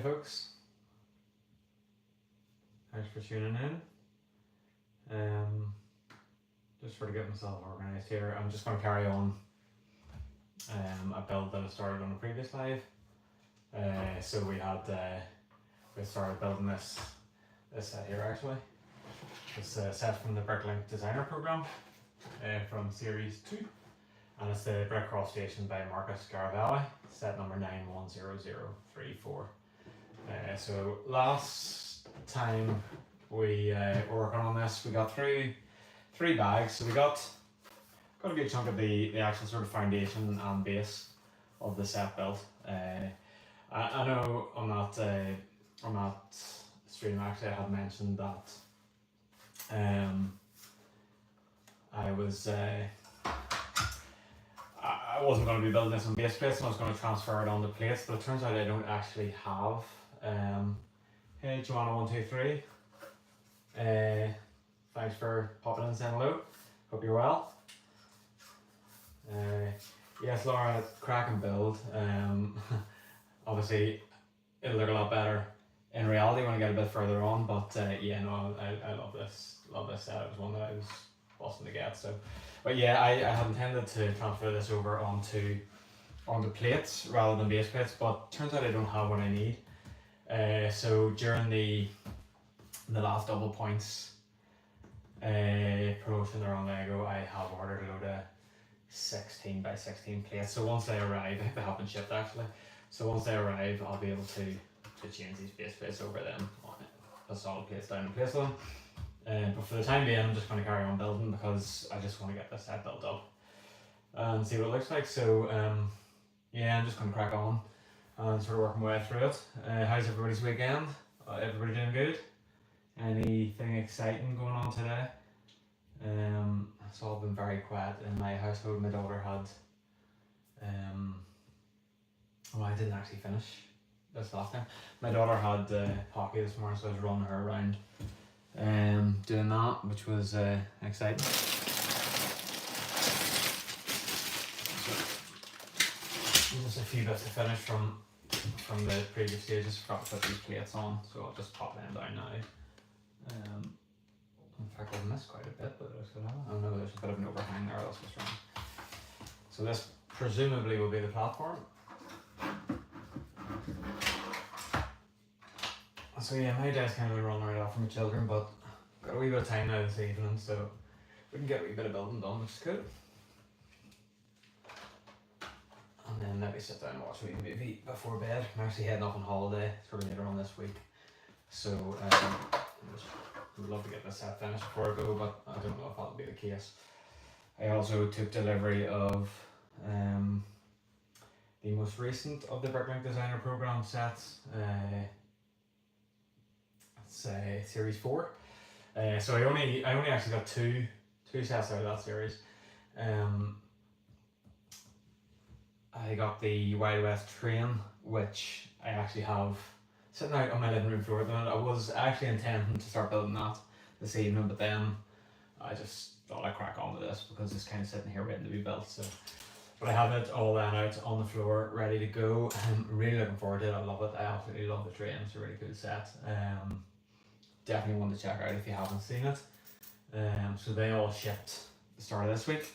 folks, thanks for tuning in. Just to get myself organised here, I'm just going to carry on a build that I started on a previous live. So we started building this set here actually. It's a set from the Bricklink Designer Program from Series 2, and it's the Brick Cross Station by Marcus Garavelli, set number 910034. So last time we were working on this, we got through 3 bags, so we got a good chunk of the actual sort of foundation and base of the set built. I know on that stream actually I had mentioned that I wasn't going to be building this on base plates and I was going to transfer it onto plates, but it turns out I don't actually have. Hey Joanna123, thanks for popping in and saying hello, hope you're well. Yes Laura, crack and build. Obviously it'll look a lot better in reality when I get a bit further on, but yeah, no, I love this set. It was one that I was busting to get. So, but yeah, I had intended to transfer this over onto plates rather than base plates, but turns out I don't have what I need. So during the last double points promotion there on Lego, I have ordered a load of 16 by 16 plates. So once they arrive, I think they have been shipped actually. So once they arrive, I'll be able to change these base plates over them, put solid plates down and place them. But for the time being, I'm just going to carry on building because I just want to get this set built up and see what it looks like. So yeah, I'm just going to crack on and sort of work my way through it. How's everybody's weekend? Everybody doing good? Anything exciting going on today? It's all been very quiet in my household. My daughter had well, I didn't actually finish this last time. My daughter had hockey this morning, so I was running her around doing that, which was exciting. So, just a few bits to finish from the previous stages. Forgot to put these plates on, so I'll just pop them down now. In fact, I've missed quite a bit, but there's oh no, there's a bit of an overhang there. That's what's wrong. So this presumably will be the platform. So yeah, my day's kind of been running right off from the children, but got a wee bit of time now this evening, so we can get a wee bit of building done, which is good. And then maybe sit down and watch a wee movie before bed. I'm actually heading off on holiday sort of later on this week, so I would love to get this set finished before I go, but I don't know if that'll be the case. I also took delivery of the most recent of the Bricklink Designer Program sets. It's Series 4. So I only actually got two sets out of that series. I got the Wild West train, which I actually have sitting out on my living room floor at the moment. I was actually intending to start building that this evening, but then I just thought I'd crack on with this because it's kind of sitting here waiting to be built. So, but I have it all then out on the floor, ready to go. I'm really looking forward to it. I love it. I absolutely love the train. It's a really cool set. Definitely one to check out if you haven't seen it. So they all shipped the start of this week.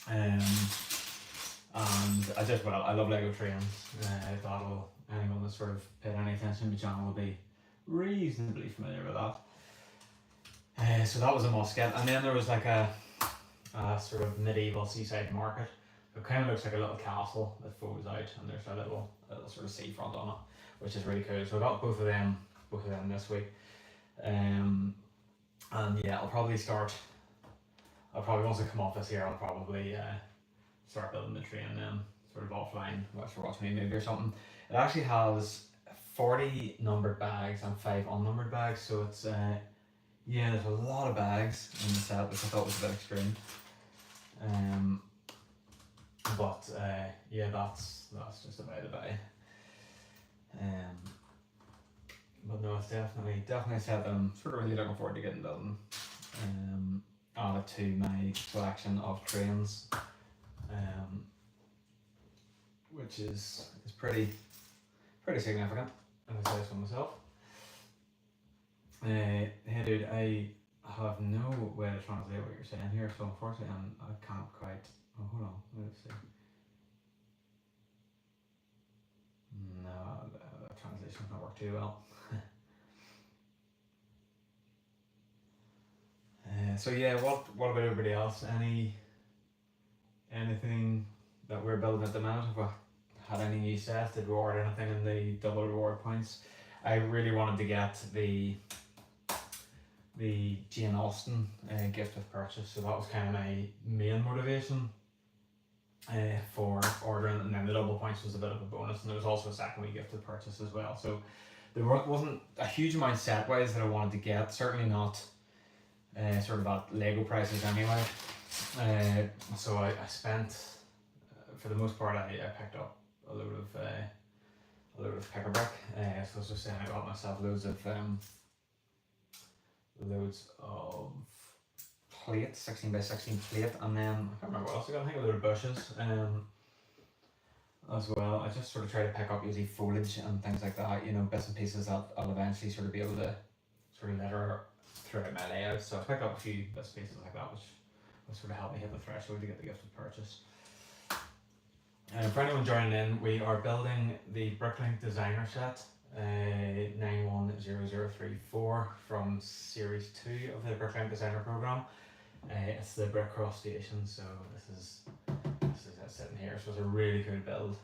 And I love Lego trains. Anyone that's sort of paid any attention to the channel will be reasonably familiar with that. So that was a must get. And then there was like a sort of medieval seaside market. It kind of looks like a little castle that folds out, and there's a little sort of seafront on it, which is really cool. So I got both of them this week. And yeah, I'll probably once I come off this here, I'll probably start building the train then, sort of offline, whilst we're watching a movie or something. It actually has 40 numbered bags and 5 unnumbered bags, so it's yeah, there's a lot of bags in the set, which I thought was a bit extreme. But yeah, that's just about the by. But no, it's definitely a set that I'm sort of really looking forward to getting building. Added to my collection of trains, which is pretty significant. as I say so myself. Hey dude, I have no way to translate what you're saying here, so unfortunately I can't quite. Oh, hold on, let's see. No, the translation's not worked too well. So yeah, what about everybody else? Anything that we're building at the minute? Have we had any new sets? Did we order anything in the double reward points? I really wanted to get the Jane Austen gift with purchase, so that was kind of my main motivation for ordering, and then the double points was a bit of a bonus, and there was also a second wee gift with purchase as well. So there wasn't a huge amount set wise that I wanted to get, certainly not sort of at Lego prices anyway. So I spent, for the most part, I picked up a load of pick-a-brick. So I was just saying, I got myself loads of plate, 16 by 16 plate, and then I can't remember what else I got. I think a load of bushes as well. I just sort of try to pick up usually foliage and things like that, you know, bits and pieces that I'll eventually sort of be able to sort of litter throughout my layout. So I picked up a few bits and pieces like that, which will sort of help me hit the threshold to get the gift of purchase. For anyone joining in, we are building the Bricklink designer set 910034 from series 2 of the Bricklink designer program. It's the brick cross station, so this is it sitting here. So it's a really cool build.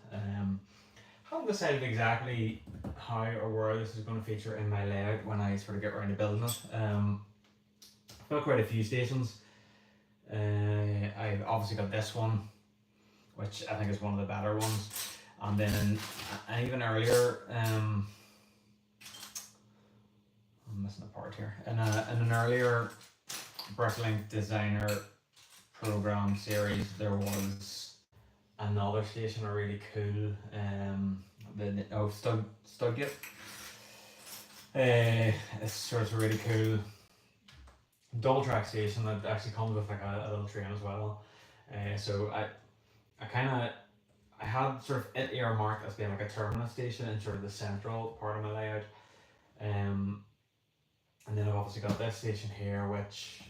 Haven't decided exactly how or where this is going to feature in my layout when I sort of get around to building it. I've got quite a few stations. I've obviously got this one, which I think is one of the better ones, and then even earlier, I'm missing a part here. In an earlier Bricklink designer program series, there was another station, a really cool Studgate. It's sort of a really cool double track station that actually comes with like a little train as well. So I had sort of it earmarked as being like a terminus station in sort of the central part of my layout. And then I've obviously got this station here, which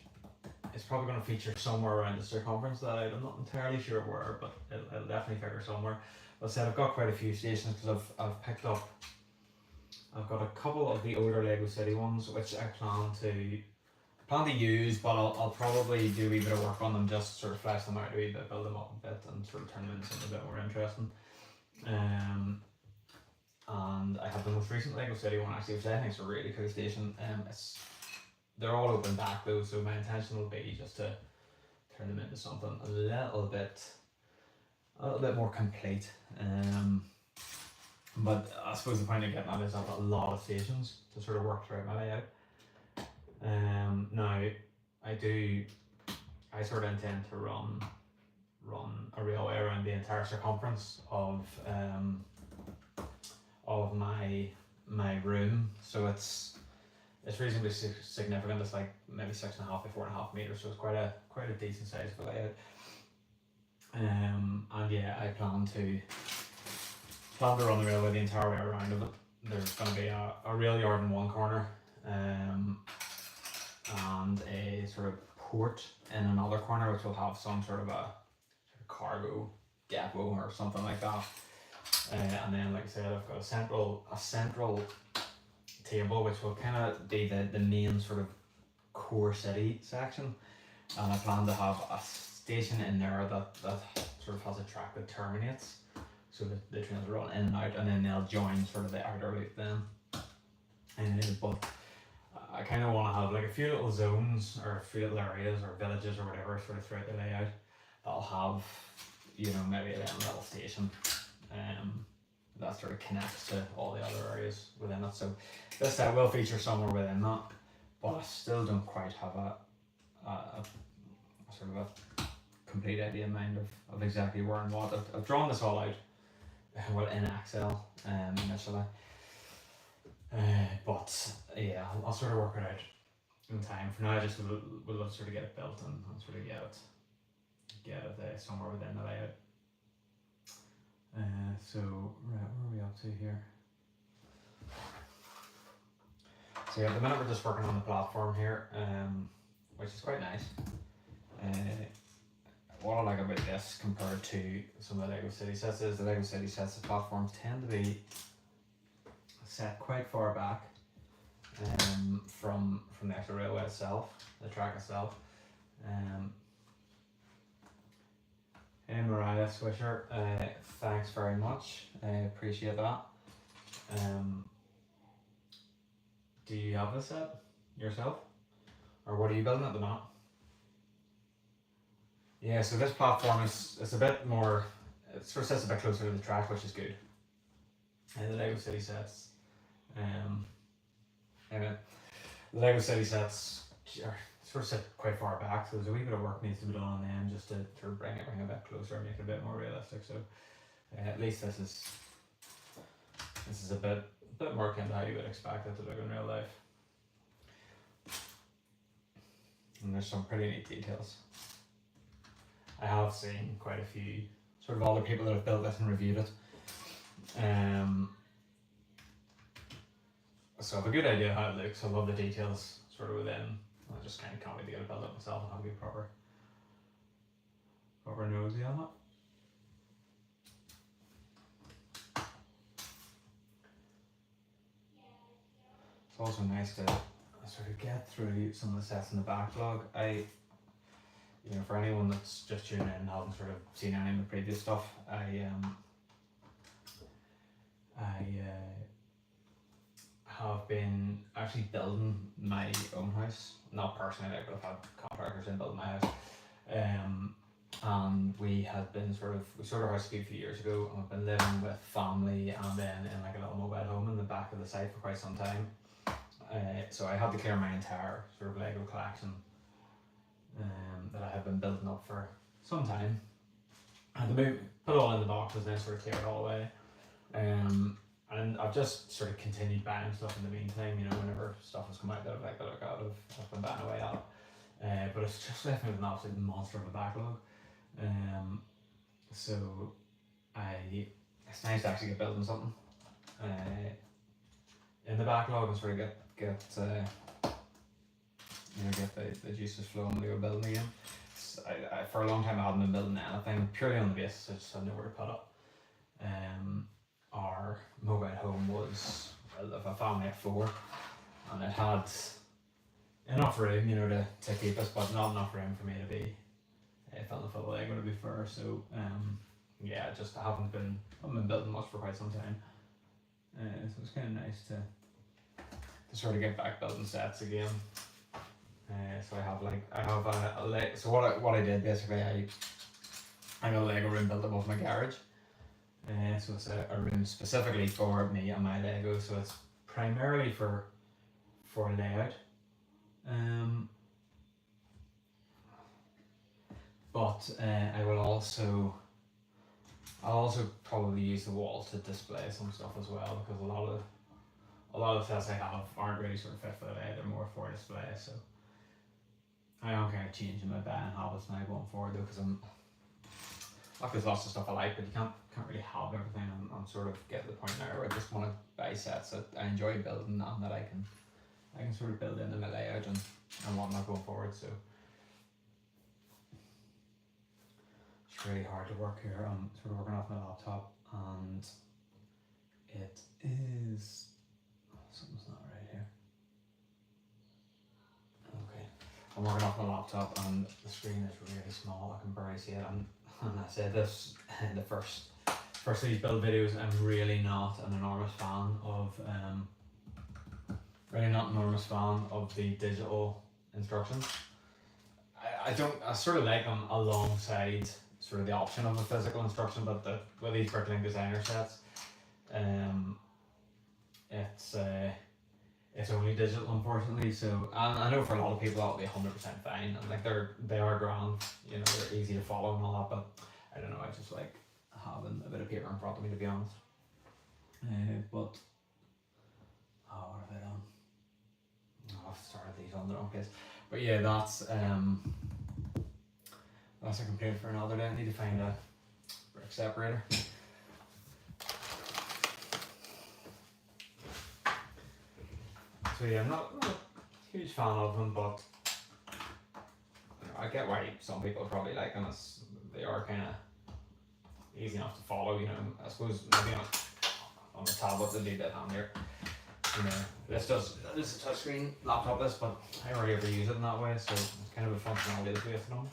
is probably going to feature somewhere around the circumference of that layout. I'm not entirely sure where, but it'll definitely figure somewhere. But I said I've got quite a few stations because I've got a couple of the older Lego City ones which I plan to use, but I'll probably do a wee bit of work on them, just sort of flesh them out a wee bit, build them up a bit, and sort of turn them into something a bit more interesting. And I have the most recent Lego City one actually, which I think is a really cool station. They're all open back though, so my intention will be just to turn them into something a little bit more complete. But I suppose the point of getting at is I've got a lot of stations to sort of work throughout my layout. Now I sort of intend to run a railway around the entire circumference of my room, so it's reasonably significant. It's like maybe 6.5 by 4.5 meters, so it's quite a decent size for layout. And yeah, I plan to run the railway the entire way around of it. There's going to be a rail yard in one corner, and a sort of port in another corner, which will have some sort of a cargo depot or something like that. And then, like I said, I've got a central table, which will kind of be the main sort of core city section. And I plan to have a station in there that sort of has a track that terminates, so that the trains run in and out, and then they'll join sort of the outer loop then. But I kind of want to have like a few little zones or a few little areas or villages or whatever sort of throughout the layout that'll have, you know, maybe a little station that sort of connects to all the other areas within it. So this set will feature somewhere within that, but I still don't quite have a sort of a complete idea in mind of exactly where and what. I've drawn this all out well in Excel initially. But yeah, I'll sort of work it out in time. For now, I just would love to sort of get it built and sort of get it somewhere within the layout. So right, where are we up to here? So yeah, at the minute we're just working on the platform here, which is quite nice. What I like about this compared to some of the Lego City sets is the Lego City sets, the platforms tend to be set quite far back from the actual railway itself, the track itself. Hey Mariah Swisher, thanks very much. I appreciate that. Do you have this set yourself, or what are you building at the moment? Yeah, so this platform is a bit more. It sort of sits a bit closer to the track, which is good. And the Lego City sets, and the Lego City sets are sort of sit quite far back, so there's a wee bit of work needs to be done on them just to bring it a bit closer, make it a bit more realistic. So at least this is a bit more akin to how you would expect it to look in real life. And there's some pretty neat details. I have seen quite a few sort of other people that have built this and reviewed it. So I have a good idea how it looks. I love the details sort of within. I just kind of can't wait to get it built up myself and have a good proper nosy on it. It's also nice to sort of get through some of the sets in the backlog. For anyone that's just tuning in and hasn't sort of seen any of the previous stuff, I have been actually building my own house. Not personally, but I've had contractors in building my house. And we had been we sold our house a few years ago, and I've been living with family and then in like a little mobile home in the back of the site for quite some time. So I had to clear my entire sort of Lego collection that I have been building up for some time. I had to put it all in the boxes and then sort of clear it all away. And I've just sort of continued buying stuff in the meantime, whenever stuff has come out that I've liked the look out of, I've been buying away at it. But it's just left me with an absolute monster of a backlog. So it's nice to actually get building something in the backlog and sort of get the juices flowing when we go building again. I for a long time I hadn't been building anything, purely on the basis I just had nowhere to put it. Our mobile home was a family of 4, and it had enough room, to keep us, but not enough room for me to be filling full of Lego, to be fair. So yeah, just I haven't been building much for quite some time. So it's kind of nice to sort of get back building sets again. So so what I did basically, I got a Lego room built above my garage. So it's a room specifically for me and my Lego. So it's primarily for layout. But I'll also probably use the walls to display some stuff as well, because a lot of the sets I have aren't really sort of fit for the layout, they're more for display. So I am kind of changing my buying habits now going forward, though, because there's lots of stuff I like, but you can't really have everything. I'm sort of getting to the point now where I just want to buy sets that I enjoy building and that I can sort of build into my layout and whatnot going forward. So it's really hard to work here. I'm sort of working off my laptop, and it is something's not right here. Okay, I'm working off my laptop and the screen is really small. I can barely see it. And I said this in the first of these build videos, I'm really not an enormous fan of the digital instructions. I sort of like them alongside sort of the option of a physical instruction, but with these Bricklink designer sets, it's only digital, unfortunately. So I know for a lot of people that'll be 100% fine, and like they are grand, they're easy to follow and all that. But I don't know, I just like having a bit of paper in front of me, to be honest. But what have I done? I've started these on the wrong place. But yeah, that's a complaint for another day. I need to find a brick separator. So So yeah, I'm not a huge fan of them, but I get why some people probably like them. They are kind of easy enough to follow. I suppose maybe on the tablet it'd be a bit handier. This is a touchscreen laptop, but I hardly ever use it in that way, so it's kind of a functionality that's wasted on me.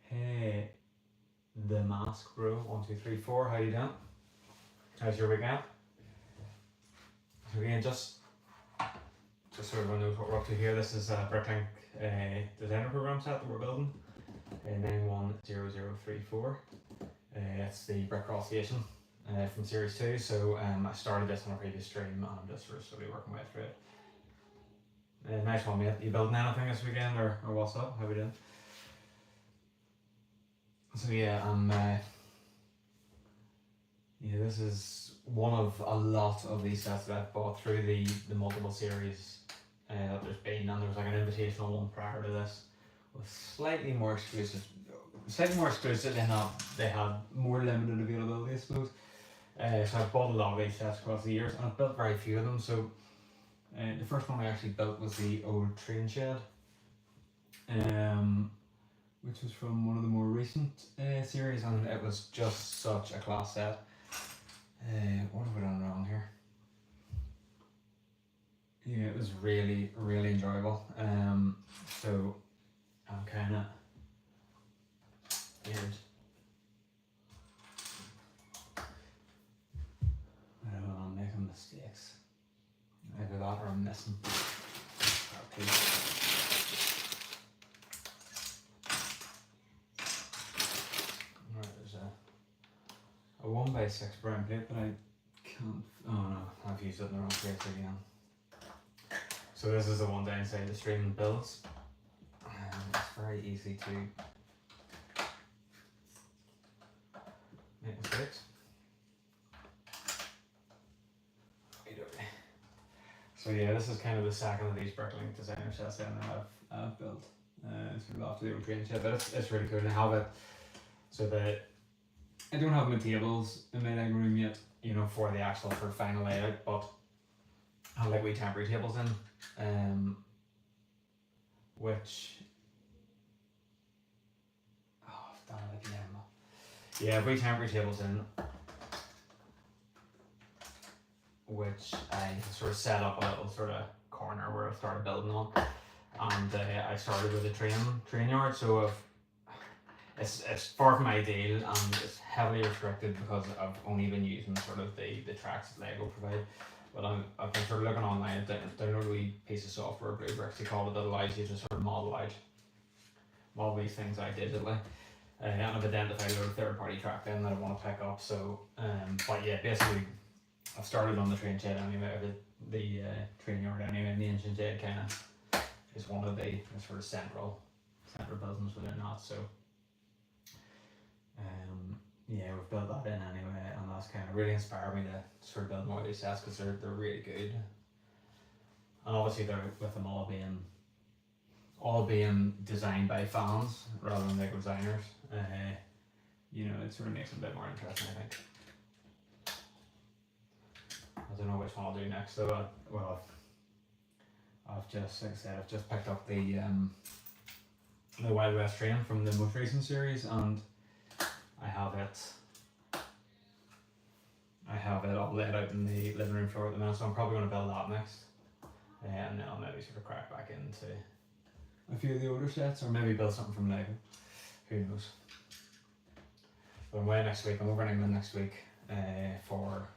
Hey, the mask bro, 1, 2, 3, 4. How you doing? How's your weekend? So again, just sort of a note what we're up to here. This is a Bricklink designer program set that we're building. 910034. It's the brick cross station from series 2. So I started this on a previous stream and I'm just sort of slowly working my way through it. Nice one, mate. You building anything this weekend or what's up? How we doing? So yeah, this is one of a lot of these sets that I've bought through the multiple series that there's been, and there was like an invitational one prior to this with slightly more exclusive in that they had more limited availability, I suppose. So I've bought a lot of these sets across the years, and I've built very few of them. So the first one I actually built was the old train shed, which was from one of the more recent series, and it was just such a class set. What have we done wrong here? Yeah, it was really, really enjoyable. So I'm kind of weird. I don't know, I'm making mistakes. Either that or I'm missing a piece. A 1x6 brown plate, but I can't. Oh no, I've used it in the wrong place again. So this is the one down inside the stream builds. It's very easy to make mistakes. So yeah, this is kind of the second of these Bricklink designer sets that I've built. Sort of after the old train shed, but it's really cool to have it so that I don't have my tables in my living room yet, for the actual final layout, but I have like wee temporary tables in, which I've done it again. Yeah, wee temporary tables in, which I sort of set up a little sort of corner where I started building on, and I started with a train yard, so it's far from ideal and it's heavily restricted because I've only been using sort of the tracks that Lego provide. But I've been sort of looking online at download a wee piece of software, Bluebricks they call it, that allows you to sort of model these things out digitally. And I've identified a little third-party track then that I want to pick up. So, but yeah, basically I've started on the train shed anyway, the train yard anyway, and the engine shed kind of is one of the sort of central buildings within that. So. Yeah, we've built that in anyway, and that's kind of really inspired me to sort of build more of these sets because they're really good. And obviously they're with them all being designed by fans rather than Lego designers. It sort of makes it a bit more interesting, I think. I don't know which one I'll do next though. I've just, like I said, I've just picked up the Wild West train from the most recent series, and I have it all laid out in the living room floor at the minute, so I'm probably going to build that next, and then I'll maybe sort of crack back into a few of the older sets, or maybe build something from Lego. Who knows? But I'm away next week. I'm over in England next week for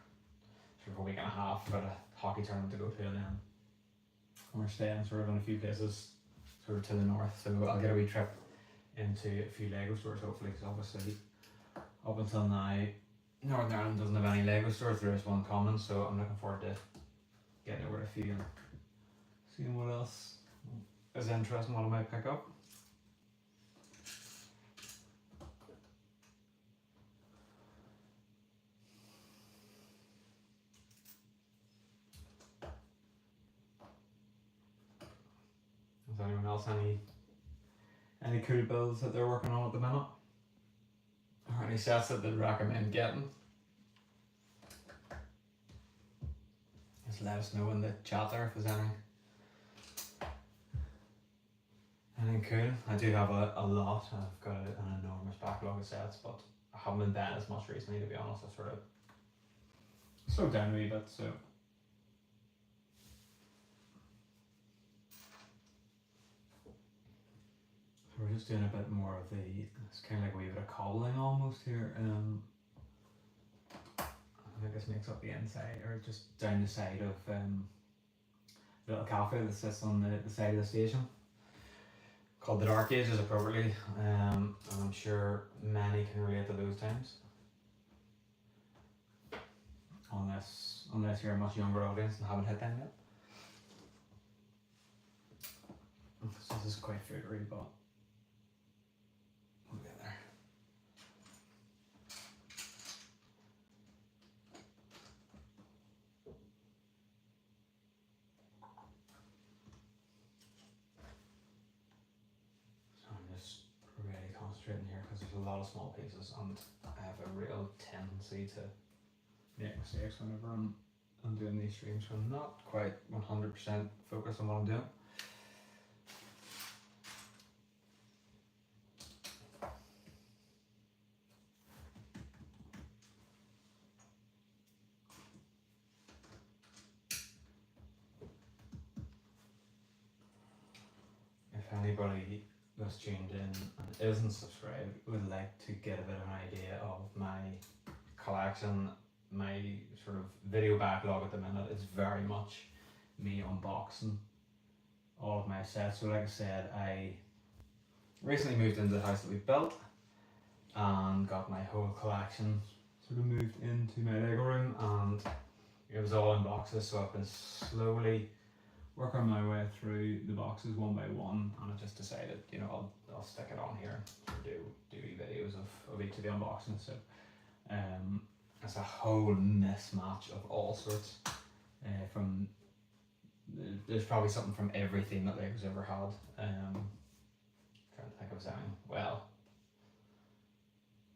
sort of a week and a half. I've got a hockey tournament to go to, and then we're staying sort of in a few places sort of to the north, so I'll get a wee trip into a few Lego stores hopefully, because obviously up until now Northern Ireland doesn't have any Lego stores. There is one common, so I'm looking forward to getting over a few and seeing what else is interesting, what I might pick up. else any cool builds that they're working on at the minute, or any sets that they'd recommend getting, just let us know in the chat there if there's anything cool. I do have a lot. I've got an enormous backlog of sets, but I haven't been buying as much recently, to be honest. I sort of slowed down a wee bit, so. We're just doing a bit more of it's kind of like a wee bit of cobbling almost here. I think this makes up the inside, or just down the side of the little cafe that sits on the side of the station, called the Dark Ages appropriately. And I'm sure many can relate to those times. Unless you're a much younger audience and haven't hit them yet. So this is quite fruitery, but we'll get there. So I'm just really concentrating here because there's a lot of small pieces, and I have a real tendency to make mistakes whenever I'm doing these streams, so I'm not quite 100% focused on what I'm doing. If anybody that's tuned in and isn't subscribed would like to get a bit of an idea of my collection, my sort of video backlog at the minute, it's very much me unboxing all of my sets. So like I said, I recently moved into the house that we built and got my whole collection sort of moved into my Lego room, and it was all in boxes, so I've been slowly working my way through the boxes one by one, and I just decided, you know, I'll stick it on here and do videos of each of the unboxings. So it's a whole mismatch of all sorts. There's probably something from every theme that Lego's ever had. Trying to think of something. Well,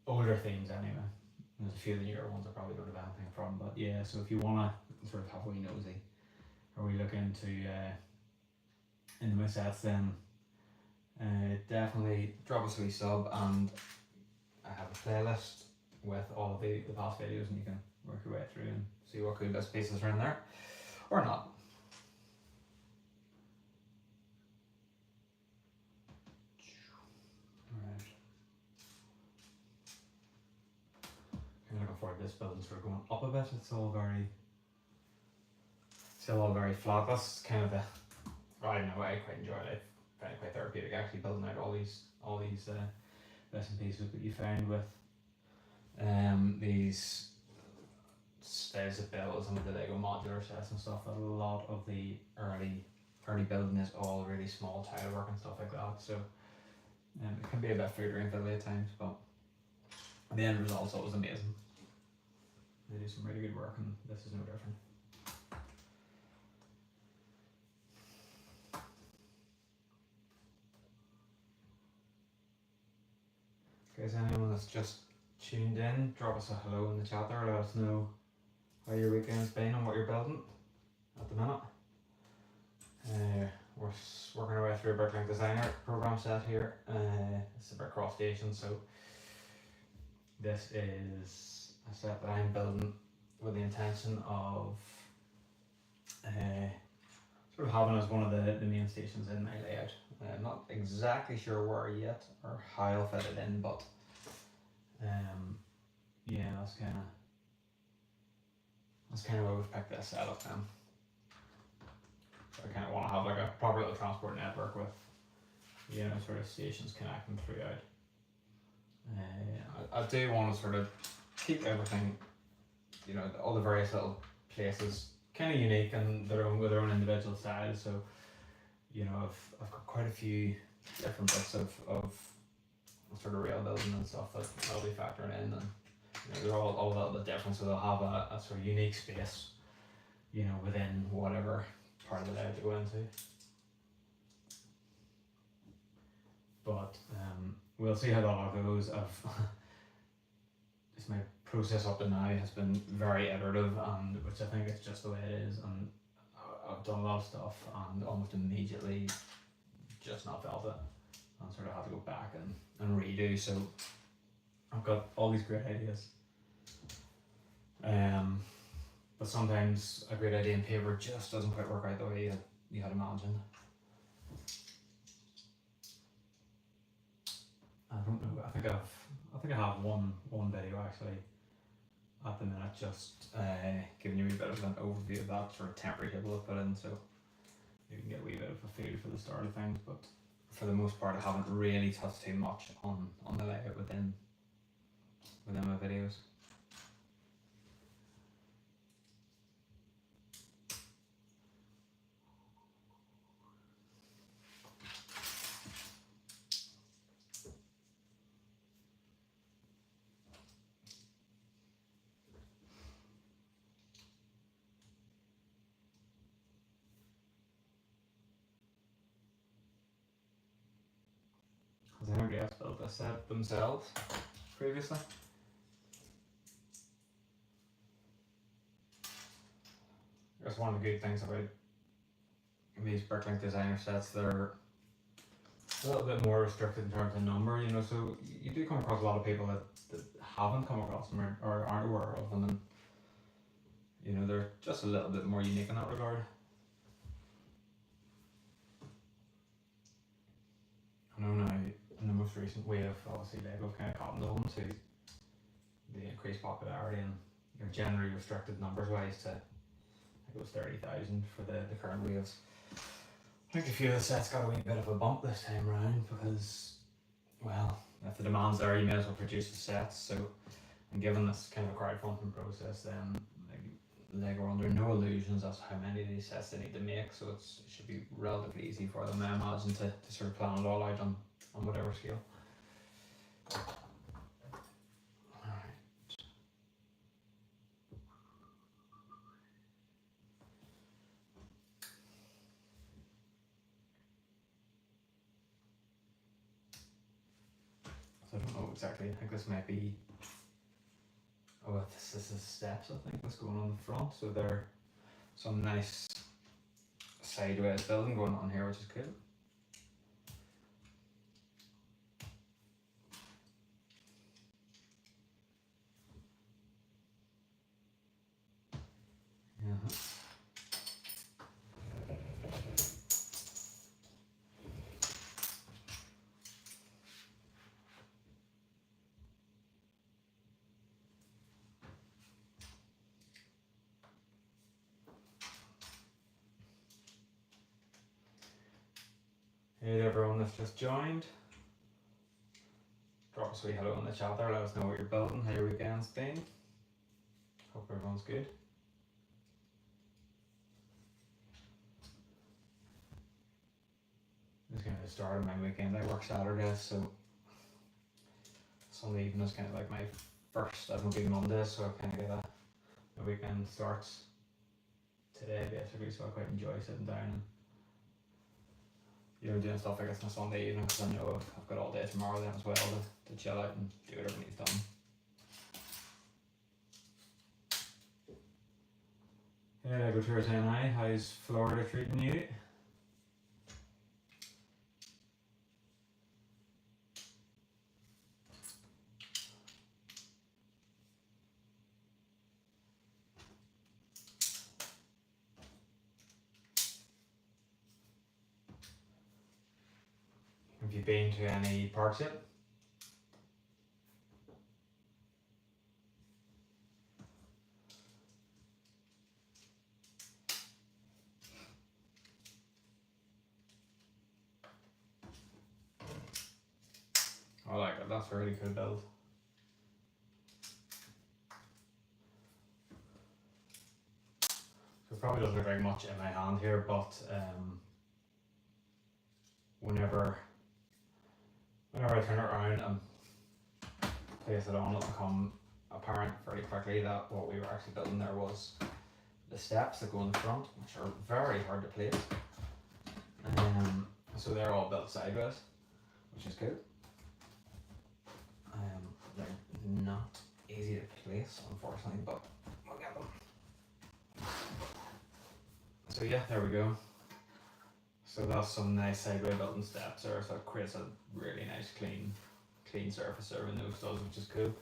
older themes anyway. There's a few of the newer ones I probably don't have anything from, but yeah. So if you wanna sort of have a wee nosy, or we look into my sets, then definitely drop us a wee sub, and I have a playlist with all of the past videos, and you can work your way through and see what cool best pieces are in there, or not. Alright. I'm looking forward to this building sort of going up a bit. It's all very flat. That's kind of I don't know, I quite enjoy it. I find it quite therapeutic actually building out all these bits and pieces that you found with these styles of builds and with the Lego modular sets and stuff. A lot of the early building is all really small tile work and stuff like that, so it can be a bit fruitery and fiddly at times, but the end result's always amazing. They do some really good work, and this is no different. Guys, anyone that's just tuned in, drop us a hello in the chat there. Let us know how your weekend's been and what you're building at the minute. We're working our way through a Bricklink Designer program set here. It's a brick cross station, so this is a set that I'm building with the intention of sort of having as one of the main stations in my layout. I'm not exactly sure where yet or how I'll fit it in, but yeah, that's kind of where we've picked this setup then. So I kind of want to have like a proper little transport network with, you know, sort of stations connecting throughout. I do want to sort of keep everything, you know, all the various little places kind of unique and with their own individual styles. So, you know, I've got quite a few different bits of sort of rail building and stuff that I'll be factoring in, and you know, they're all a little bit different, so they'll have a sort of unique space, you know, within whatever part of the layout they go into. but we'll see how that all goes. This my process up to now has been very iterative, and which I think it's just the way it is. And I've done a lot of stuff, and almost immediately just not felt it, and sort of had to go back and redo. So I've got all these great ideas, but sometimes a great idea in paper just doesn't quite work out the way you had imagined. I don't know. I think I have one video actually at the minute, just giving you a wee bit of an overview of that sort of temporary table I've put in, so you can get a wee bit of a feel for the start of things. But for the most part, I haven't really touched too much on the layout within my videos. Has anybody else built this set themselves previously? I guess one of the good things about these Bricklink designer sets, they're a little bit more restricted in terms of number, you know, so you do come across a lot of people that haven't come across them or aren't aware of them, and you know, they're just a little bit more unique in that regard. I know now, in the most recent wave, obviously Lego have kind of cottoned on to the increased popularity, and you're generally restricted numbers wise to, I think it was 30,000 for the current waves. I think a few of the sets got a wee bit of a bump this time around because, well, if the demand's there, you may as well produce the sets. So, and given this kind of a crowdfunding process, then Lego are under no illusions as to how many of these sets they need to make. So it should be relatively easy for them, I imagine, to sort of plan it all out on whatever scale. I don't know exactly. I think this might be. Oh, this is steps. I think that's going on the front. So there are some nice sideways building going on here, which is cool. Yeah. Hey to everyone that's just joined. Drop us a wee hello in the chat there, let us know what you're building, how your weekend's been. Hope everyone's good. Just kind of started my weekend. I work Saturdays, so Sunday evening is kind of like my first. I don't do Mondays, so I kind of get my weekend starts today basically. So I quite enjoy sitting down and, you know, doing stuff like this on a Sunday evening, because I know I've got all day tomorrow then as well to chill out and do whatever needs done. Yeah, Lego Tours NI, how's Florida treating you? Have you been to any parks yet? I like it, that's a really cool build. So it probably doesn't look like much in my hand here, but whenever I turn it around and place it on, it'll become apparent fairly quickly that what we were actually building there was the steps that go in the front, which are very hard to place. So they're all built sideways, which is good. They're not easy to place, unfortunately, but we'll get them. So yeah, there we go. So that's some nice segue built-in steps there, so it creates a really nice clean surface there when those does, which is cool.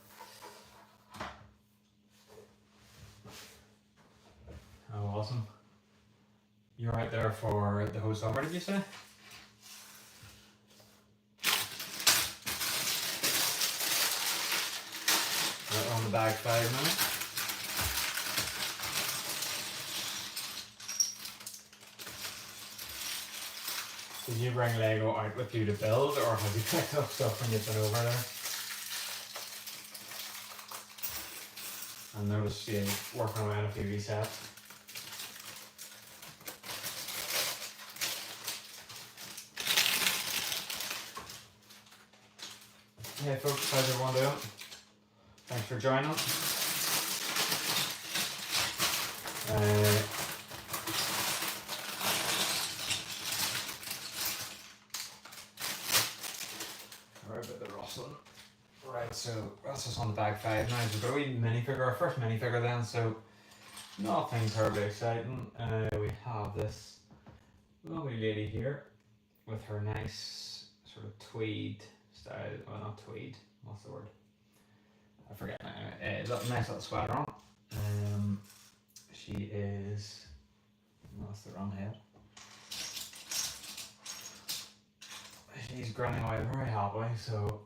Oh, awesome. You're out there for the whole summer, did you say? Right on the bag 5 now. Did you bring Lego out with you to build, or have you picked up stuff when you've been over there? I noticed you working around a few resets. Hey folks, how's everyone doing? Thanks for joining. Sorry about the rustling. Right, so that's just on the bag 5 now. So we've got a wee minifigure, our first minifigure then, so nothing terribly exciting. We have this lovely lady here with her nice sort of tweed style, well not tweed, what's the word? I forget now. Nice little sweater on. She is, no, that's the wrong head. She's grinding away very happily, so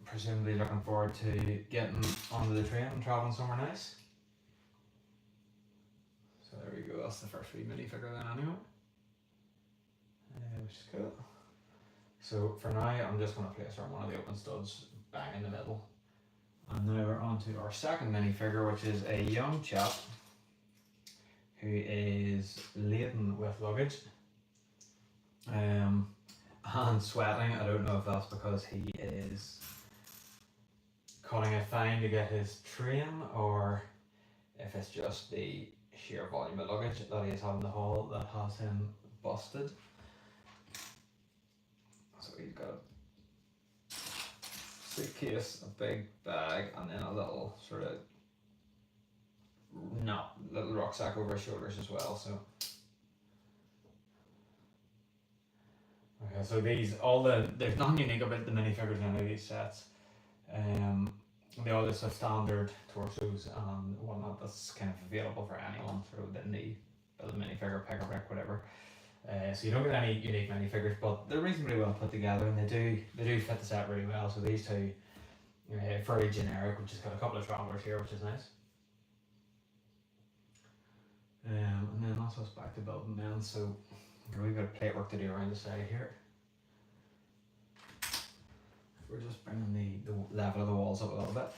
presumably looking forward to getting onto the train and travelling somewhere nice. So there we go, that's the first wee minifigure then anyway. Which is cool. So for now, I'm just going to place her on one of the open studs, bang in the middle. And now we're on to our second minifigure, which is a young chap who is laden with luggage and sweating. I don't know if that's because he is cutting a fine to get his train, or if it's just the sheer volume of luggage that he is having to haul that has him busted. So he's got a suitcase, a big bag, and then a little sort of little rucksack over his shoulders as well. So okay, so there's nothing unique about the minifigures in any of these sets. They all just have standard torsos and whatnot that's kind of available for anyone sort of within the build a minifigure, pick a brick, whatever. So you don't get any unique minifigures, but they're reasonably well put together, and they do fit the set really well. So these two, very generic, which has got a couple of travelers here, which is nice. And then that's us back to building then. So we've got a plate work to do around the side here. We're just bringing the level of the walls up a little bit.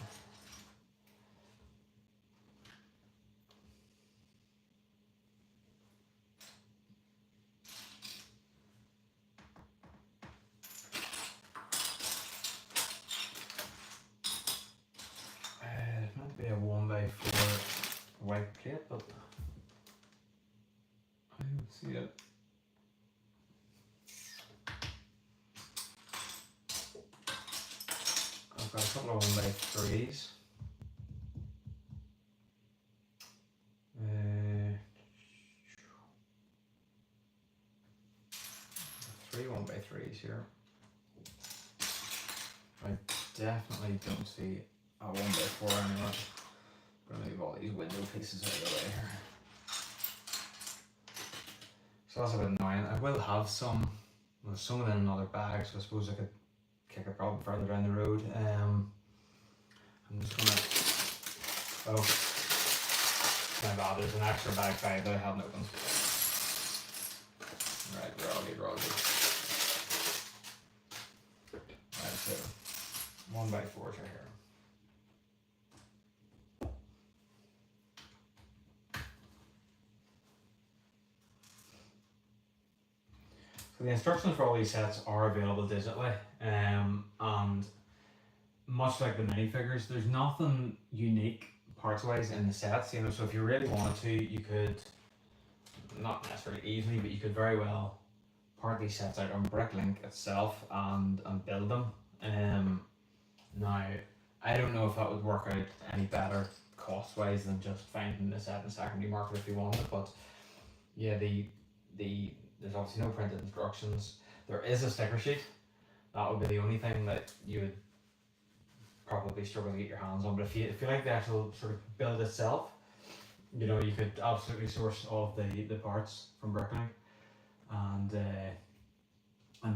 It's meant to be a 1x4 white plate, but I don't see it. I've got a couple of 1x3s. 3 1x3s here. I definitely don't see a 1x4 anywhere. I'm going to move all these window pieces out of the way here. So that's a bit annoying. I will have some of them in another bag, so I suppose I could kick a problem further down the road. I'm just gonna, my bad, there's an extra bag 5 that I haven't opened. Right, we're all good. Right, so 1x4s are here. So the instructions for all these sets are available digitally, and much like the minifigures, there's nothing unique parts-wise in the sets. So if you really wanted to, you could, not necessarily easily, but you could very well part these sets out on Bricklink itself and build them. Now, I don't know if that would work out any better cost wise than just finding the set in the secondary market if you wanted it, but yeah, there's obviously no printed instructions. There is a sticker sheet. That would be the only thing that you would probably struggle to get your hands on. But if you like the actual sort of build itself, you know, you could absolutely source all of the parts from Bricklink and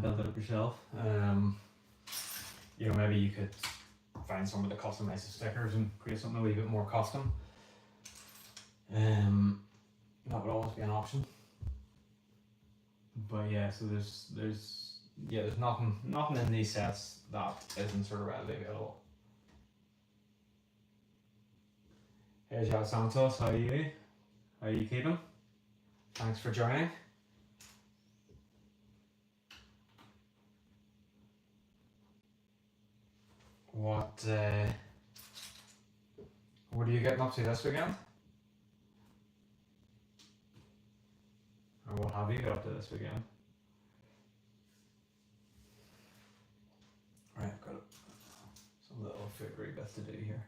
build it up yourself. You know, maybe you could find somewhere to customize the stickers and create something a wee bit more custom. That would always be an option. But yeah, so there's nothing in these sets that isn't sort of readily available. Hey Jack Santos, how are you? How are you keeping? Thanks for joining. What are you getting up to this weekend? Or what have you got up to this weekend? Right, I've got some little figurine bits to do here.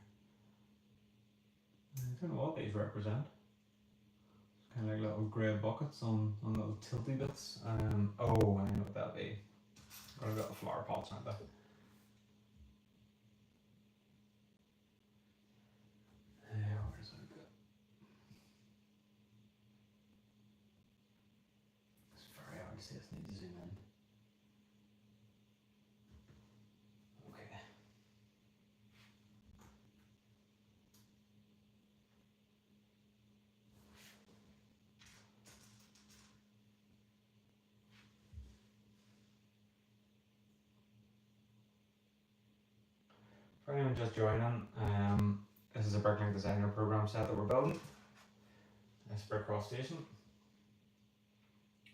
I don't know what these represent. It's kind of like little grey buckets on little tilty bits. Oh, I know what that'll be. Got a little flower pots, aren't they? Where's that go? It's very hard to see, I just need to zoom in. Okay. For anyone just joining, this is a Bricklink Designer program set that we're building. It's Brick Cross Station,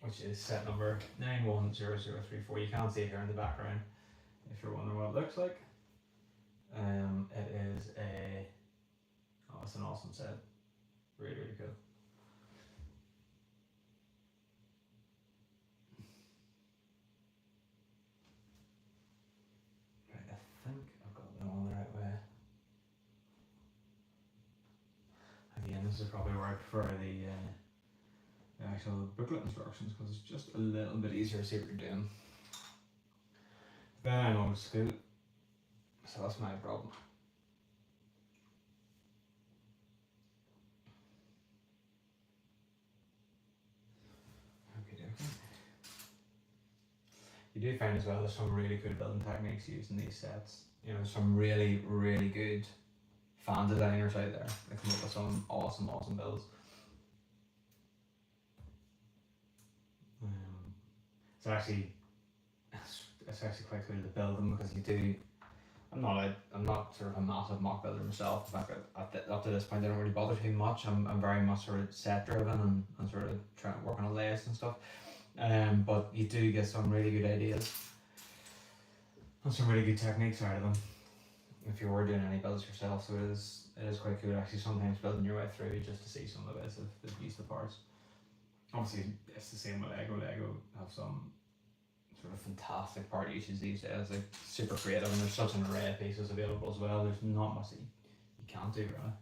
which is set number 910034. You can't see it here in the background if you're wondering what it looks like. It is it's an awesome set. Really, really cool. Right, I think I've got them on the right way. Again, this is probably where I prefer the actual booklet instructions because it's just a little bit easier to see what you're doing. Then I'm old school, so that's my problem. Okay. You do find as well there's some really cool building techniques used in these sets. You know, some really, really good fan designers out there that come up with some awesome builds. It's actually quite cool to build them because you do. I'm not sort of a massive mock builder myself. In fact, up to this point, I don't really bother too much. I'm very much sort of set driven and sort of trying to work on a layout and stuff. But you do get some really good ideas and some really good techniques out of them if you were doing any builds yourself. So it is quite cool actually sometimes building your way through just to see some of the ways they've used the parts. Obviously, it's the same with Lego. Lego have some sort of fantastic part uses these days, like super creative, and there's such an array of pieces available as well. There's not much that you can't do really.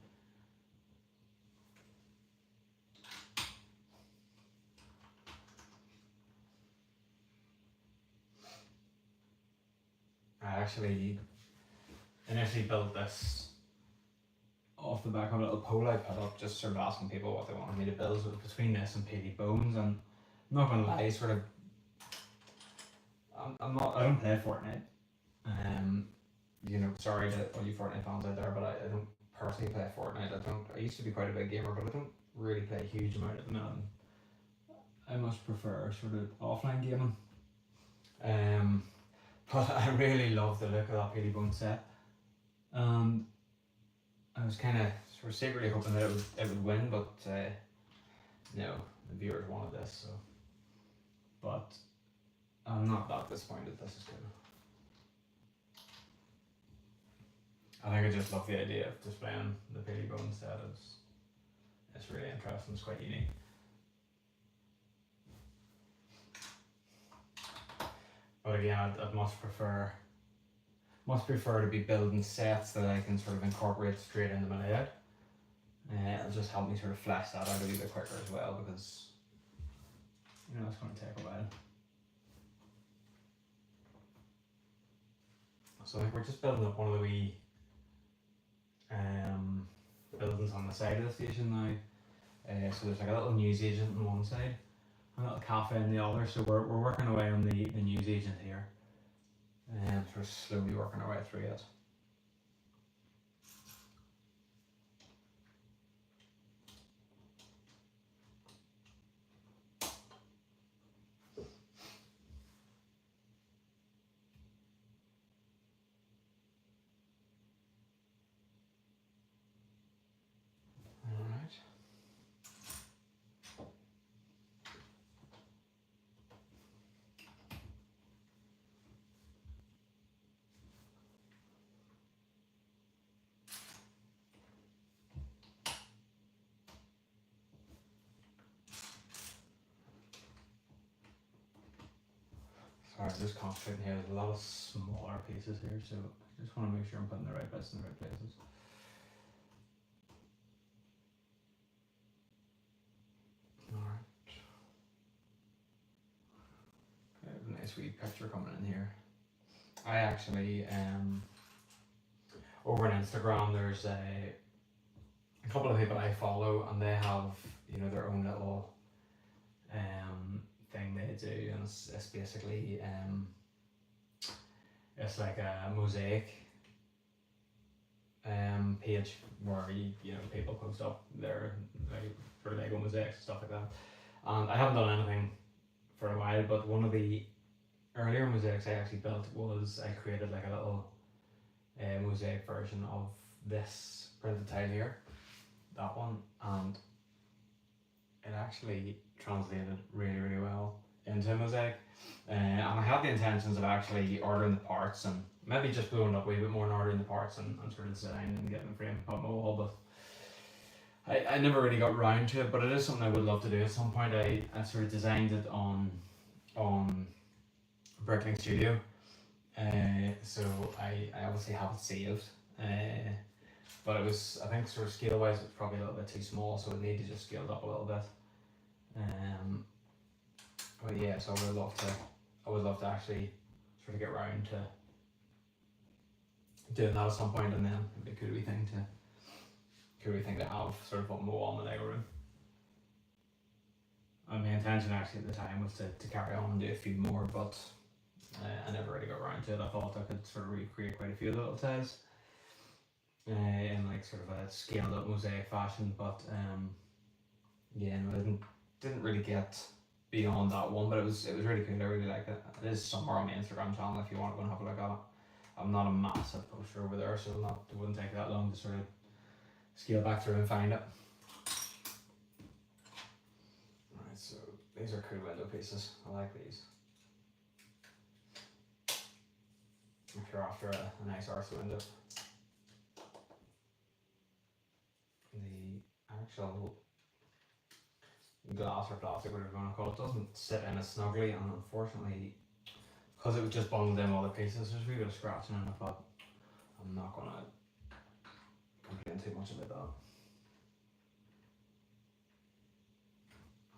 I actually initially built this off the back of a little poll I put up, just sort of asking people what they wanted me to build. So between this and PD Bones, and I'm not gonna lie, sort of, I don't play Fortnite. You know, sorry to all you Fortnite fans out there, but I don't personally play Fortnite. I used to be quite a big gamer, but I don't really play a huge amount at the minute. I much prefer sort of offline gaming. But I really love the look of that PD Bones set. I was kind of sort of secretly hoping that it would win, but no, the viewers wanted this, so. But I'm not that disappointed. This is cool. I think I just love the idea of displaying the PD Bones set. It's really interesting. It's quite unique. But again, I'd much prefer to be building sets that I can sort of incorporate straight into my layout. It'll just help me sort of flesh that out a wee bit quicker as well, because you know it's going to take a while. So I think we're just building up one of the wee buildings on the side of the station now. So there's like a little news agent on one side, a little cafe on the other. So we're working away on the news agent here, and sort of slowly working our way through it. Sorry, just concentrating here. There's a lot of smaller pieces here, so I just want to make sure I'm putting the right bits in the right places. Alright. Okay, a nice wee picture coming in here. I actually, over on Instagram, there's a couple of people I follow, and they have, you know, their own little thing they do, and it's basically it's like a mosaic page where you know people post up their like sort of Lego mosaics and stuff like that. And I haven't done anything for a while, but one of the earlier mosaics I actually built was I created like a little mosaic version of this printed tile here, that one, and it actually translated really well into a mosaic. And I had the intentions of actually ordering the parts and maybe just blowing up a wee bit more and ordering the parts and sort of designing and getting them framed up on my wall, but I never really got round to it. But it is something I would love to do at some point. I sort of designed it on Bricklink Studio, so I obviously have it saved, but it was, I think sort of scale wise it's probably a little bit too small, so it needed to just scale it up a little bit. But yeah, so I would love to actually sort of get round to doing that at some point, and then it'd be a cool wee thing to have sort of on my wall in the Lego room. And my intention actually at the time was to carry on and do a few more, but I never really got around to it. I thought I could sort of recreate quite a few little tiles in like sort of a scaled up mosaic fashion, but yeah, no, I didn't really get beyond that one, but it was really cool. I really liked it. It is somewhere on my Instagram channel if you want to go and have a look at it. I'm not a massive poster over there, so it wouldn't take that long to sort of scale back through and find it. Alright, so these are cool window pieces. I like these. If you're after a nice arch window. The actual glass or plastic, whatever you want to call it, doesn't sit in as snugly, and unfortunately, because it was just bundled in all the pieces, there's a wee bit of scratching in it, but I'm not going to complain too much about that.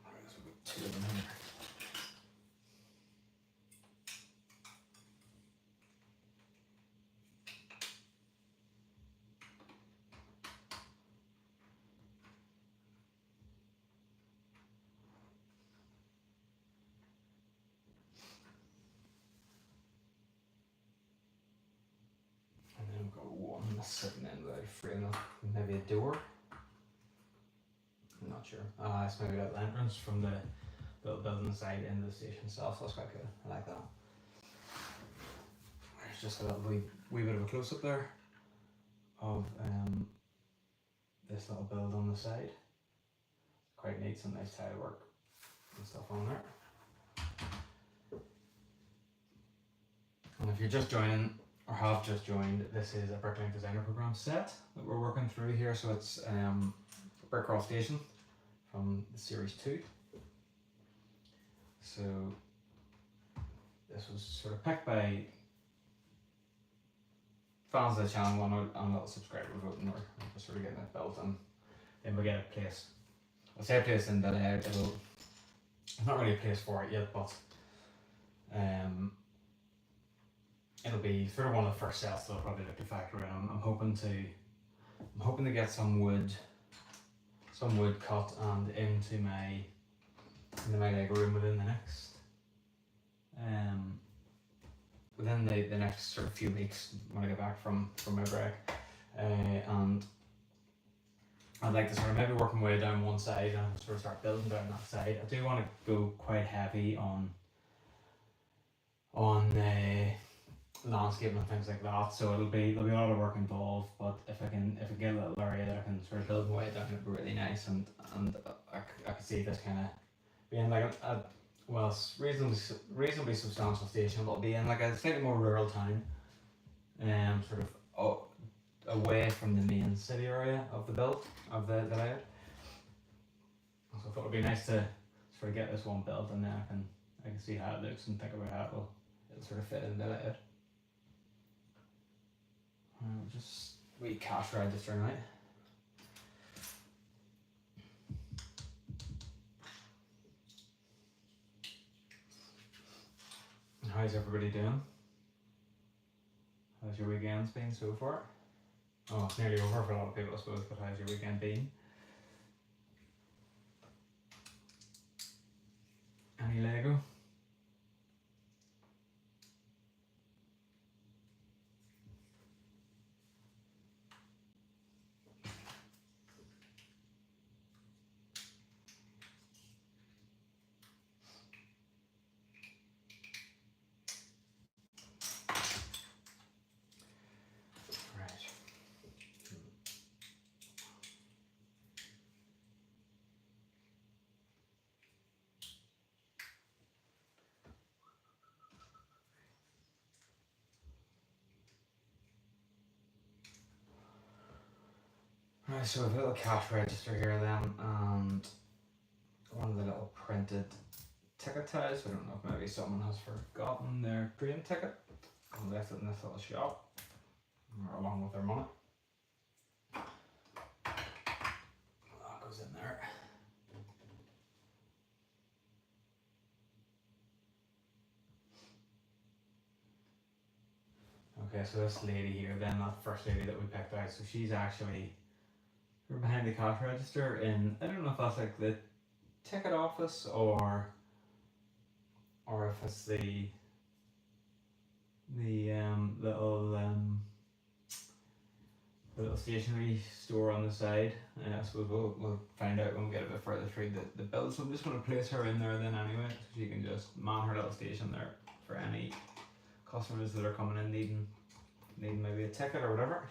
Alright, so we've got two of them here. Sitting in without a frame, maybe a door. I'm not sure. It's maybe that entrance from the little building side into the station itself. So that's quite cool. I like that. There's just a little wee bit of a close up there of this little build on the side. Quite neat, some nice tile work and stuff on there. And if you're just joining, or have just joined, this is a Bricklink Designer Program set that we're working through here. So it's Brickcraft Station from the Series 2. So this was sort of picked by fans of the channel and a little subscriber voting, or we're sort of getting it built, and then we get a place. I'll say a place in Adelaide. It's not really a place for it yet, but it'll be sort of one of the first sets that I'll probably look to factor in. I'm hoping to get some wood cut and into my Lego room within the next the next sort of few weeks when I get back from my break, and I'd like to sort of maybe work my way down one side and sort of start building down that side. I do want to go quite heavy on landscaping and things like that, so there'll be a lot of work involved. But if I get a little area that I can sort of build my way down, it'd be really nice, and I could see this kind of being like a reasonably substantial station, but it'll be in like a slightly more rural town, sort of away from the main city area of the layout. So I thought it'd be nice to sort of get this one built, and then I can see how it looks and think about how it'll sort of fit in the layout. Just wee cash register now. How's everybody doing? How's your weekends been so far? Oh, it's nearly over for a lot of people, I suppose, but how's your weekend been? Any Lego? Right, so we have a little cash register here then, and one of the little printed ticket ties. I don't know if maybe someone has forgotten their train ticket and left it in this little shop, or along with their money. That goes in there. Okay, so this lady here then, that first lady that we picked out, so she's actually behind the cash register in, I don't know if that's like the ticket office or if it's the little stationery store on the side. I suppose we'll find out when we get a bit further through the build. So I'm just going to place her in there then anyway, so she can just man her little station there for any customers that are coming in needing maybe a ticket or whatever.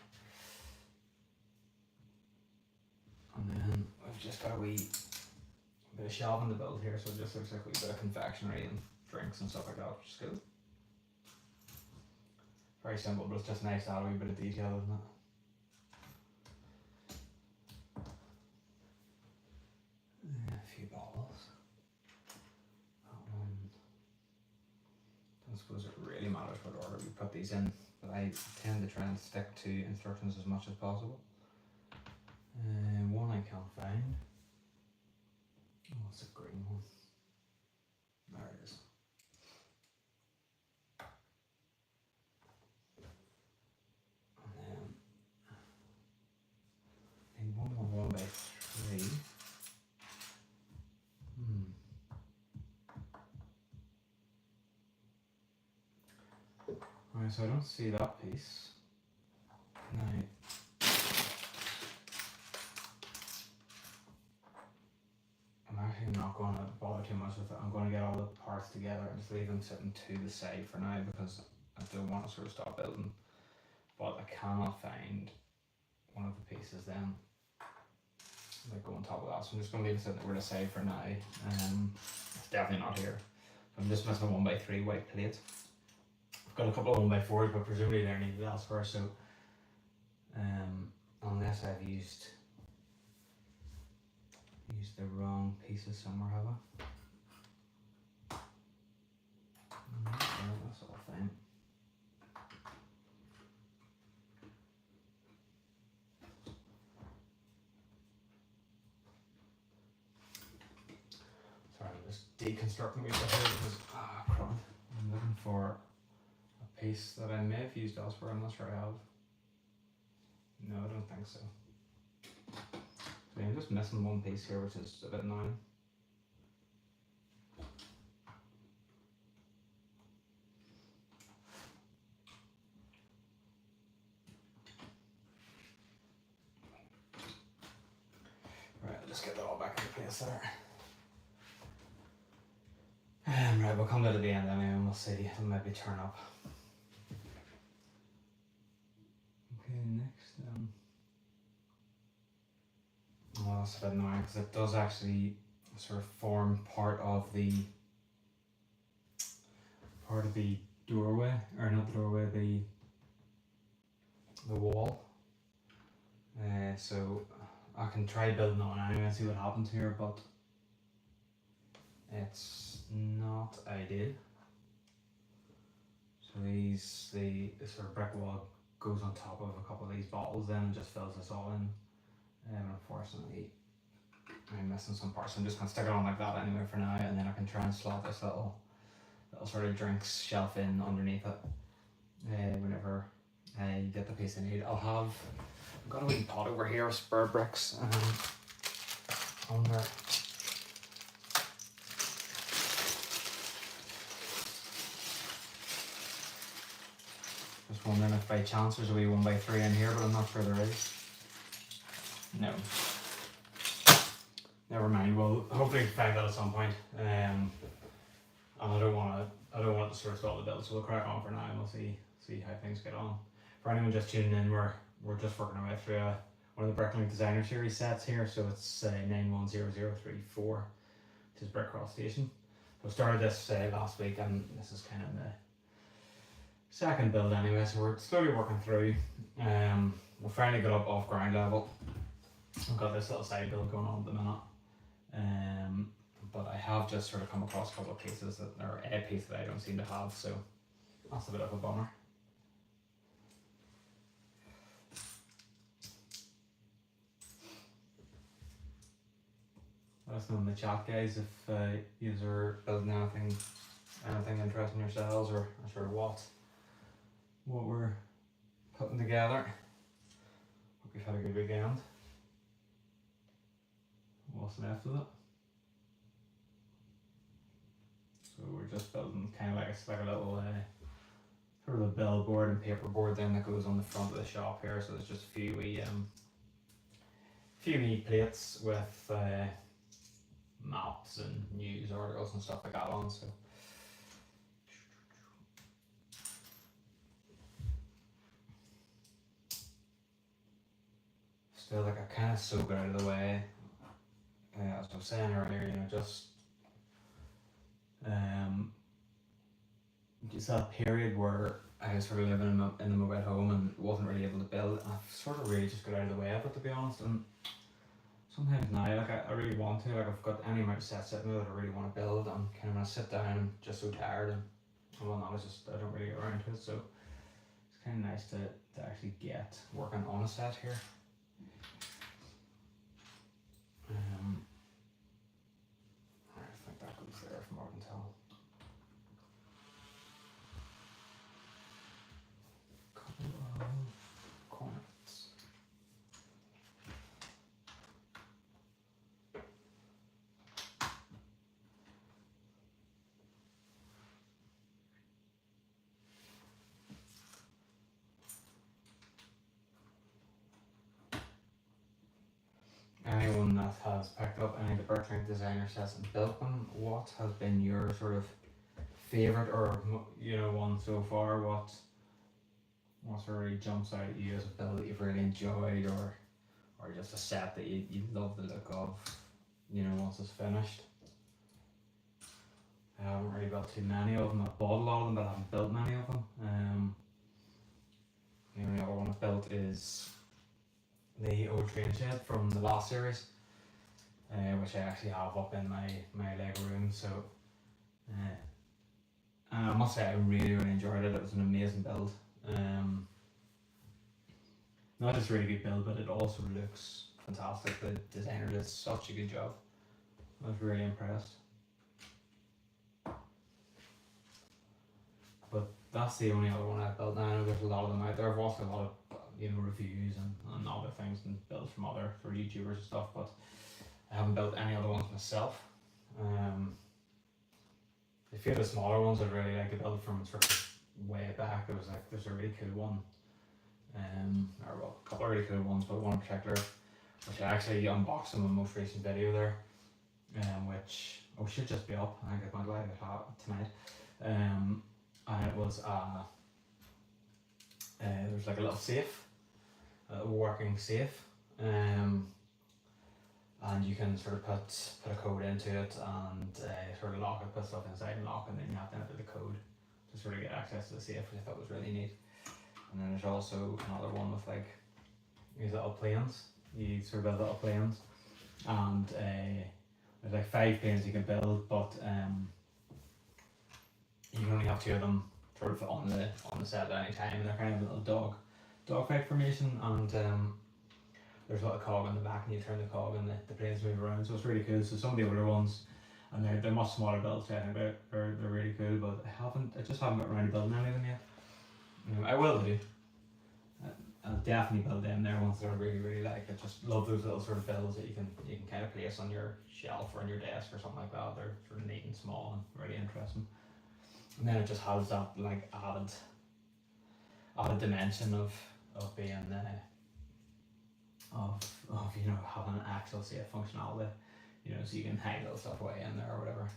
And then we've just got a wee bit of shelving to build here, so it just looks like a wee bit of confectionery and drinks and stuff like that, which is good. Very simple, but it's just nice to add a wee bit of detail, isn't it? A few bottles. I don't suppose it really matters what order we put these in, but I tend to try and stick to instructions as much as possible. One I can't find. Oh, it's a green one. There it is. And then I think 1 by 3. Alright, so I don't see that piece. Now, I'm actually not going to bother too much with it. I'm going to get all the parts together and just leave them sitting to the side for now, because I don't want to sort of stop building. But I cannot find one of the pieces then, like go on top of that. So I'm just going to leave it sitting over the side for now. It's definitely not here. I'm just missing a 1 by 3 white plate. I've got a couple of 1 by 4s, but presumably they're needed elsewhere. So unless I've used the wrong pieces somewhere, have I? That's all fine. Sorry, I'm just deconstructing it here because crud. I'm looking for a piece that I may have used elsewhere. I'm not sure I have. No, I don't think so. So I'm just missing one piece here, which is a bit annoying. Right, I'll just get that all back into place there. Right, we'll come to the end anyway and we'll see. It'll maybe turn up. Okay, next. Well, that's a bit annoying because it does actually sort of form part of the doorway, or not the doorway, the wall. So I can try building on anyway and see what happens here, but it's not ideal. So the sort of brick wall goes on top of a couple of these bottles then and just fills this all in. Unfortunately, I'm missing some parts, so I'm just going to stick it on like that anyway for now, and then I can try and slot this little sort of drinks shelf in underneath it whenever you get the piece I need. I've got a wee pot over here of spare bricks on there. Just wondering if by chance there's a wee 1x3 in here, but I'm not sure there is. No. Never mind. Well, hopefully we can find that at some point. And I don't want to sort of stall the build, so we'll crack on for now and we'll see how things get on. For anyone just tuning in, we're just working our way through one of the Bricklink Designer Series sets here. So it's 910034, which is Brick Cross Station. So we started this last week, and this is kind of the second build anyway. So we're slowly working through. We'll finally get up off ground level. I've got this little side build going on at the minute. But I have just sort of come across a couple of pieces or a piece that I don't seem to have, so that's a bit of a bummer. Let us know in the chat, guys, if you are building anything interesting yourselves, or sort of what we're putting together. Hope you've had a good weekend. What's left of it? So we're just building kind of like a little sort of a billboard and paperboard then that goes on the front of the shop here. So there's just a few wee plates with maps and news articles and stuff like that on. So still like I kind of soak it out of the way. As I was saying earlier, just that period where I was sort of living in the mobile home and wasn't really able to build. I've sort of really just got out of the way of it, to be honest. And sometimes now, like I really want to, like I've got any amount of sets sitting there that I really want to build. I'm kind of gonna sit down and just so tired, and well, not I don't really get around to it. So it's kind of nice to actually get working on a set here. I think that goes there from what I can tell. Couple of corners. Anyone that has picked up any of the Bricklink Designer sets and built them, what has been your sort of favourite, or one so far? What sort of really jumps out at you as a build that you've really enjoyed, or just a set that you love the look of, once it's finished? I haven't really built too many of them. I've bought a lot of them, but I haven't built many of them. The only other one I've built is the old train shed from the last series, which I actually have up in my Lego room. So And I must say I really enjoyed it. It was an amazing build. Not just really good build, but it also looks fantastic. The designer did such a good job. I was really impressed. But that's the only other one I've built. Now I know there's a lot of them out there. I've watched a lot of reviews and other things and builds from other YouTubers and stuff, but I haven't built any other ones myself. A few of the smaller ones I'd really like to build from sort of way back. There's a really cool one, or well, a couple of really cool ones, but one in particular, which I actually unboxed in my most recent video there, which should just be up. I think I might live it tonight. And it was there's like a little safe, a working safe, and you can sort of put a code into it and sort of lock it, put stuff inside and lock, and then you have to enter the code to sort of get access to the safe, which I thought was really neat. And then there's also another one with like these little planes. You sort of build little planes, and there's like 5 planes you can build, but you can only have 2 of them sort of on the set at any time, and they're kind of a little dogfight formation, and there's a little cog on the back, and you turn the cog and the planes move around, so it's really cool. So some of the older ones, and they're much smaller builds, so I think they're really cool, but I just haven't got around to building any of them yet. I will do. I'll definitely build them there once they're really like. I just love those little sort of builds that you can kind of place on your shelf or on your desk or something like that. They're sort of neat and small and really interesting. And then it just has that like added dimension of being of having an actual safe functionality, so you can hide little stuff away in there or whatever.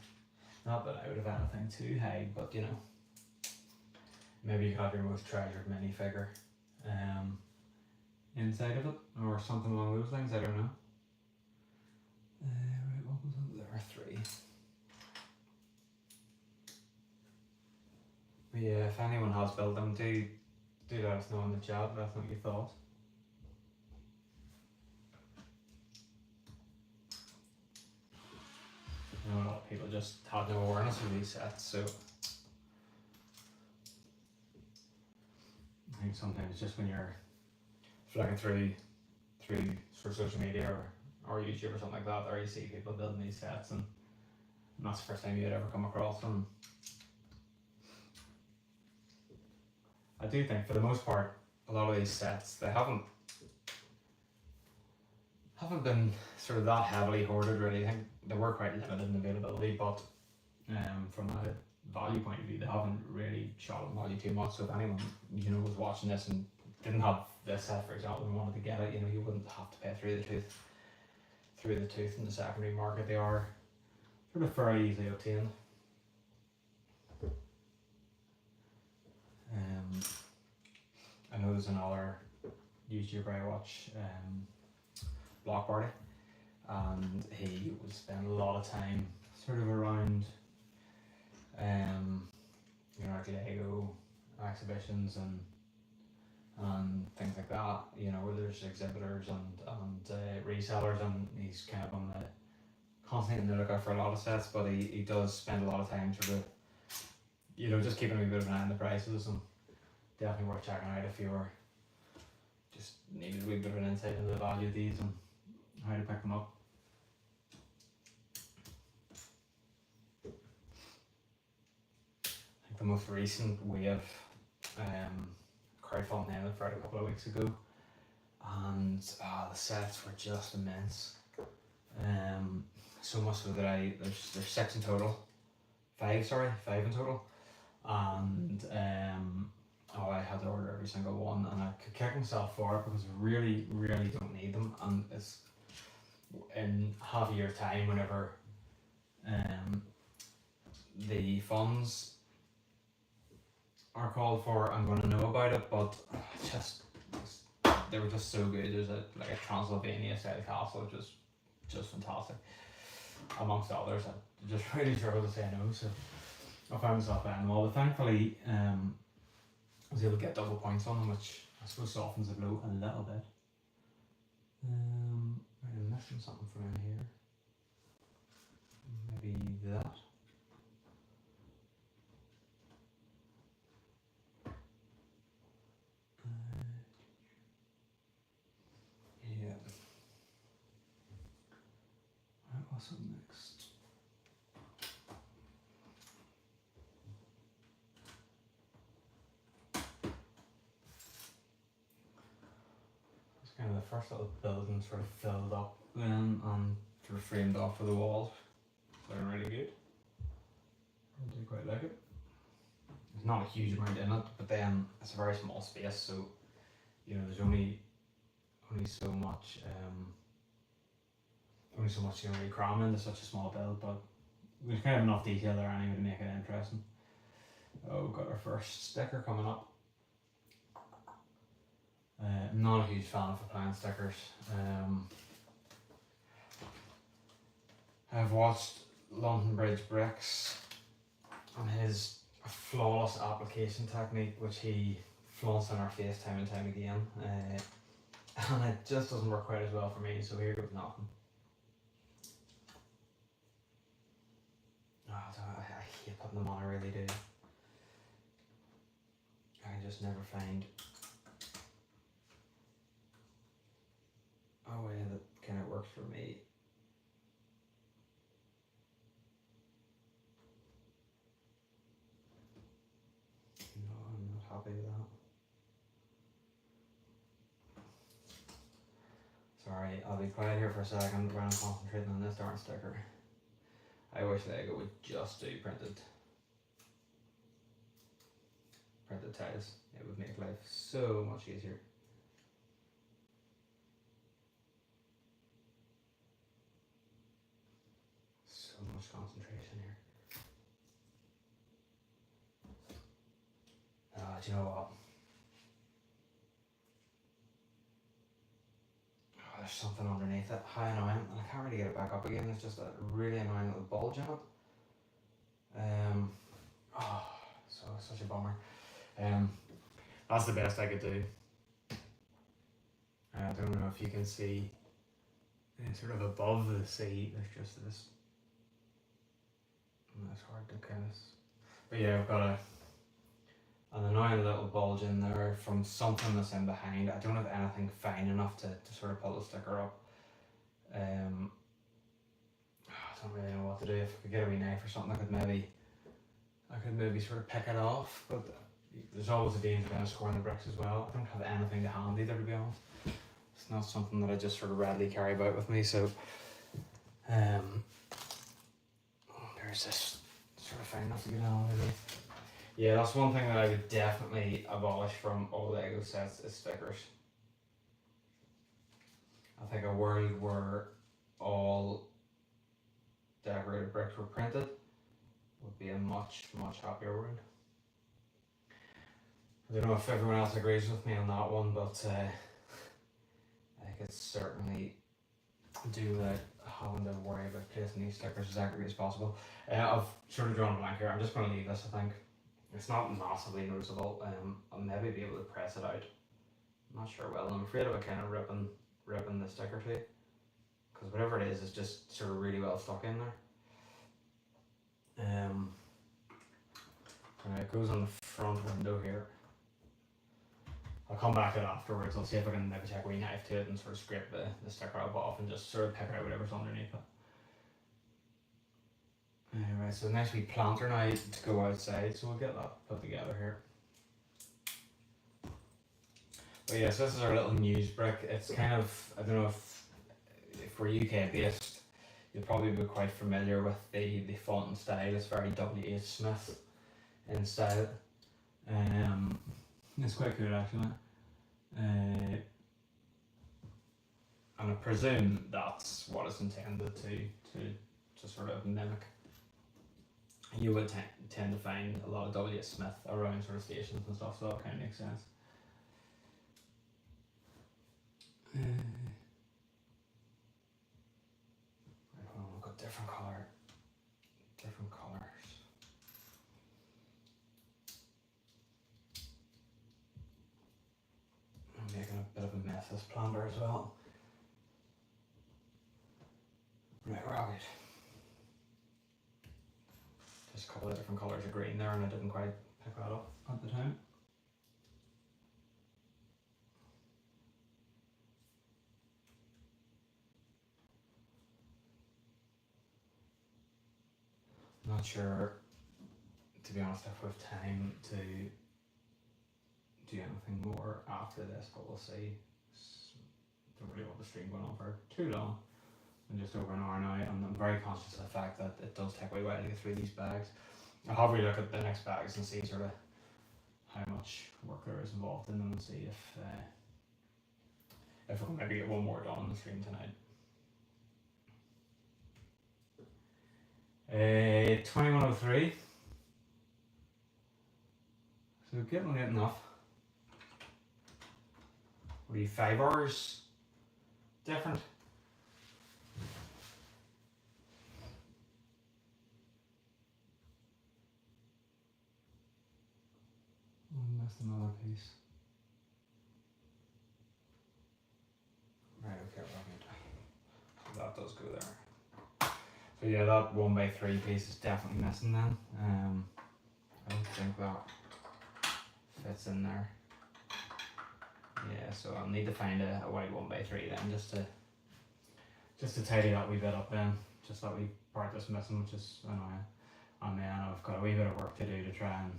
Not that I would have anything to hide, but maybe you have your most treasured minifigure inside of it or something along those lines. I don't know. Right, what was it? There are 3. But yeah, if anyone has built them, do let us know in the chat. Let us know what you thought. I know a lot of people just had no awareness of these sets, so I think sometimes just when you're flicking through sort of social media or YouTube or something like that, or you see people building these sets, and that's the first time you'd ever come across them. I do think for the most part, a lot of these sets, they haven't been sort of that heavily hoarded really. I think they were quite limited in availability, but from a value point of view, they haven't really shot in value too much. So if anyone was watching this and didn't have this set, for example, and wanted to get it, you wouldn't have to pay through the tooth in the secondary market. They are sort of fairly easily obtained. I know there's another YouTuber I watch, Block Party, and he would spend a lot of time sort of around like Lego exhibitions and things like that, where there's exhibitors and resellers, and he's kind of on the constantly on the lookout for a lot of sets, but he does spend a lot of time sort of just keeping a wee bit of an eye on the prices, and definitely worth checking out if you're just needed a wee bit of an insight into the value of these and how to pick them up. I think the most recent wave crowdfunding ended for a couple of weeks ago, and the sets were just immense. So much so that there's 6 in total, 5 in total, and I had to order every single one, and I could kick myself for it because I really don't need them, and it's in half a year's time, whenever the funds are called for, I'm going to know about it. But they were just so good. There's a Transylvania style castle, which was just fantastic, amongst others. I just really struggled to say no, so I found myself buying them all, but thankfully I was able to get double points on them, which I suppose softens the blow a little bit. I'm missing something from in here. Maybe that. What's up next? It's kind of the first little building sort of filled up then and sort of framed off with the walls. They're really good. I do quite like it. There's not a huge amount in it, but then it's a very small space, so you know there's only so much you know really cram into such a small build, but there's kind of enough detail there anyway to make it interesting. Oh, we've got our first sticker coming up. Not a huge fan of appliance stickers. I've watched London Bridge Bricks and his flawless application technique, which he flaunts in our face time and time again, and it just doesn't work quite as well for me, so here goes nothing. Oh, I hate putting them on, I really do. I can just never find a way that kind of works for me. No, I'm not happy with that. Sorry, I'll be quiet here for a second while I'm concentrating on this darn sticker. I wish Lego would just do printed tiles. It would make life so much easier. So much concentration here. Do you know what? Oh, there's something underneath it. How annoying. And I can't really get it back up again. It's just a really annoying little bulge in it. Such a bummer. That's the best I could do. I don't know if you can see sort of above the sea, there's just this. That's hard to kind of. But yeah, I've got an annoying little bulge in there from something that's in behind. I don't have anything fine enough to sort of pull the sticker up. I don't really know what to do. If I could get a wee knife or something, I could maybe sort of pick it off, but there's always a danger of scoring the bricks as well. I don't have anything to hand either, to be honest. It's not something that I just sort of readily carry about with me, so there's this sort of thing that's going on with me. Yeah, that's one thing that I would definitely abolish from all Lego sets is stickers. I think a world where all decorated bricks were printed would be a much, much happier world. I don't know if everyone else agrees with me on that one, but I could certainly do without having to worry about placing these stickers as accurately as possible. I've sort of drawn a blank here. I'm just going to leave this, I think. It's not massively noticeable. I'll maybe be able to press it out. I'm not sure well. I'm afraid of it kind of ripping the sticker too, because whatever it is just sort of really well stuck in there. And it goes on the front window here. I'll come back to it afterwards. I'll see if I can maybe take a wee knife to it and sort of scrape the sticker up off and just sort of pick out whatever's underneath it. Right, so nice wee planter now to go outside, so we'll get that put together here. But yeah, so this is our little news brick. It's kind of, I don't know if we're UK based, you'll probably be quite familiar with the font and style. It's very W.H. Smith in style. It's quite cool actually. And I presume that's what it's intended to sort of mimic. You would tend to find a lot of W.H. Smith around sort of stations and stuff, so that kind of makes sense. We've got different colours. I'm making a bit of a mess of this planter as well. Right, we're all good. Just a couple of different colours of green there, and I didn't quite pick that up at the time. not sure, to be honest, if we have time to do anything more after this, but we'll see. Don't really want the stream going on for too long. I'm just over an hour now, and I'm very conscious of the fact that it does take a while to get through these bags. I'll have a look at the next bags and see sort of how much work there is involved in them, and see if we can maybe get one more done on the stream tonight. 2103. So getting late enough. We 5 hours different. I missed another piece. Right, okay, so that does go there. So yeah, that 1x3 piece is definitely missing then. I don't think that fits in there. Yeah, so I'll need to find a white 1x3 then, just to tidy that wee bit up then. Just that wee part that's missing, which is annoying. And then I've got a wee bit of work to do to try and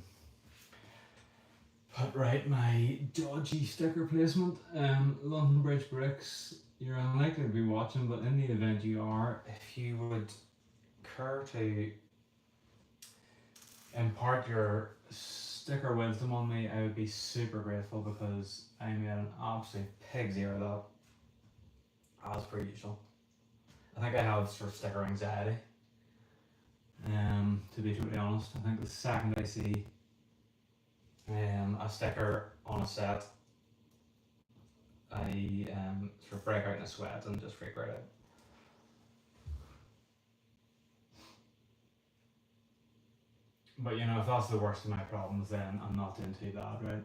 put right my dodgy sticker placement. London Bridge bricks, you're unlikely to be watching, but in the event you are, if you would care to impart your sticker wisdom on me, I would be super grateful, because I made an absolute pig's ear of that, as per usual. I think I have sort of sticker anxiety, to be totally honest. I think the second I see a sticker on a set, I sort of break out in a sweat and just freak right out. But you know, if that's the worst of my problems, then I'm not doing too bad, right?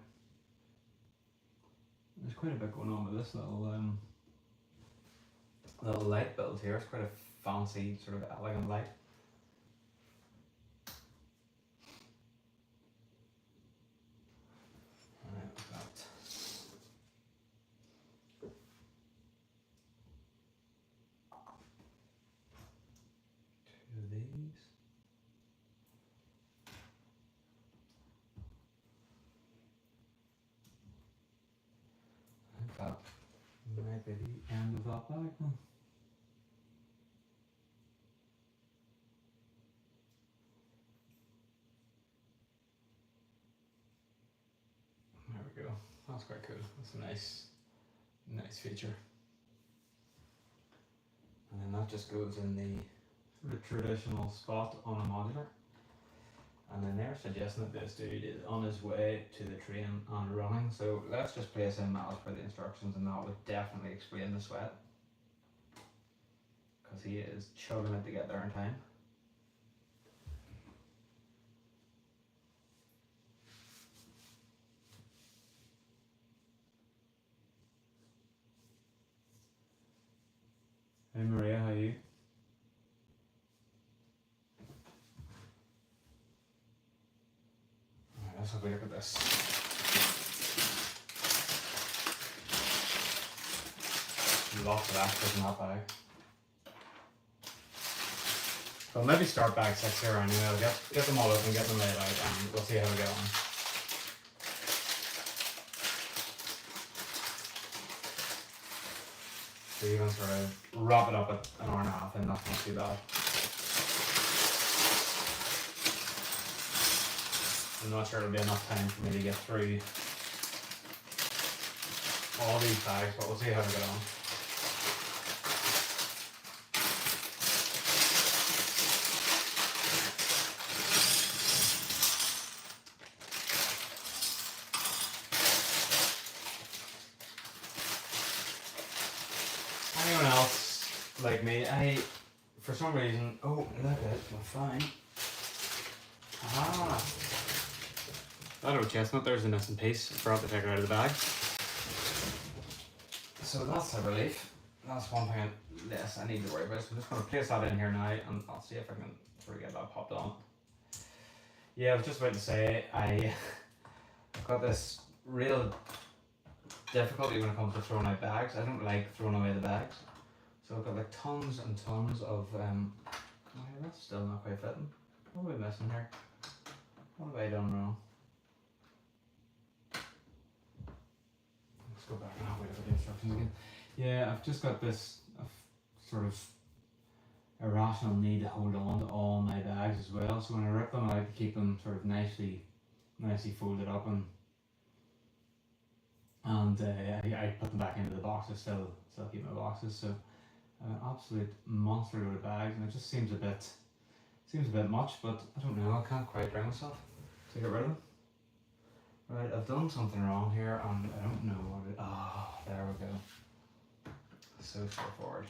There's quite a bit going on with this little light build here. It's quite a fancy, sort of elegant light. Alright, we've got 2 of these. I think that might be the end of that bag then. There we go. That's quite cool. That's a nice feature. And then that just goes in the traditional spot on a modular. And then they're suggesting that this dude is on his way to the train and running. So let's just place him as per the instructions, and that would definitely explain the sweat, because he is chugging it to get there in time. Hey Maria, how are you? Alright, let's have a look at this. Lots of extras in that bag. So I'll maybe start bag 6 here anyway. I'll get them all open, get them laid out, and we'll see how we get on. So you can sort of wrap it up at an hour and a half, and that's not too bad. I'm not sure it'll be enough time for me to get through all these bags, but we'll see how we get on. Anyone else like me, for some reason, oh look at it, we're fine. Ah, that old chestnut, there's a missing piece. I forgot to take it out of the bag. So that's a relief. That's one thing less I need to worry about. So I'm just going to place that in here now, and I'll see if I can sort of get that popped on. Yeah, I was just about to say, I've got this real difficulty when it comes to throwing out bags. I don't like throwing away the bags. So I've got like tons and tons of, oh, that's still not quite fitting. What are we missing here? What have I done wrong? Let's go back and have a look at the instructions again. Yeah, I've just got this sort of irrational need to hold on to all my bags as well. So when I rip them, I like to keep them sort of nicely folded up, and I put them back into the boxes. Still keep my boxes. So an absolute monster load of bags, and it just seems a bit much. But I don't know. I can't quite bring myself to get rid of them. Right, I've done something wrong here, and I don't know what it. Oh, there we go. So straightforward.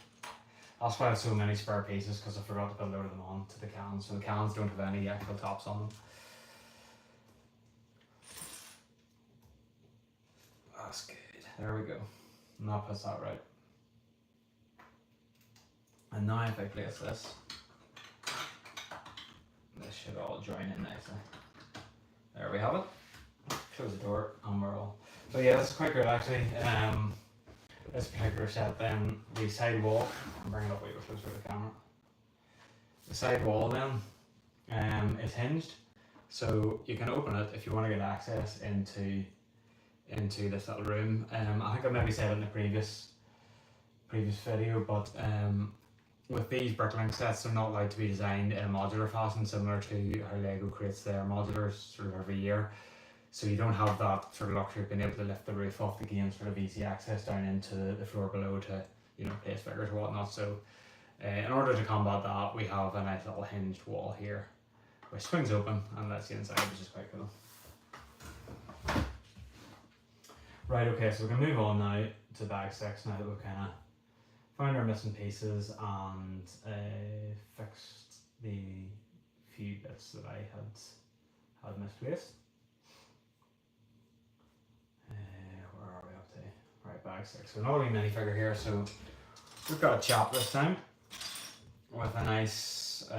That's why I have so many spare pieces, because I forgot to put a load of them on to the cans. So the cans don't have any actual tops on them. That's good. There we go. And that puts that right. And now if I place this should all join in nicely. There we have it. Close the door and we're all. So yeah, that's quite good actually. This particular set then, the side wall, I'm bringing it up way closer to the camera. The side wall then is hinged, so you can open it if you want to get access into this little room. I think I maybe said it in the previous video, but with these bricklink sets, they're not allowed to be designed in a modular fashion, similar to how Lego creates their modulars sort of every year. So you don't have that sort of luxury of being able to lift the roof off the game, sort of easy access down into the floor below to, you know, place figures or whatnot. So in order to combat that, we have a nice little hinged wall here, which swings open and lets you inside, which is quite cool. Right, okay, so we can move on now to bag 6 now that we've kind of found our missing pieces and fixed the few bits that I had misplaced. Where are we up to? Right, bag 6. So another wee minifigure here. So we've got a chap this time with a nice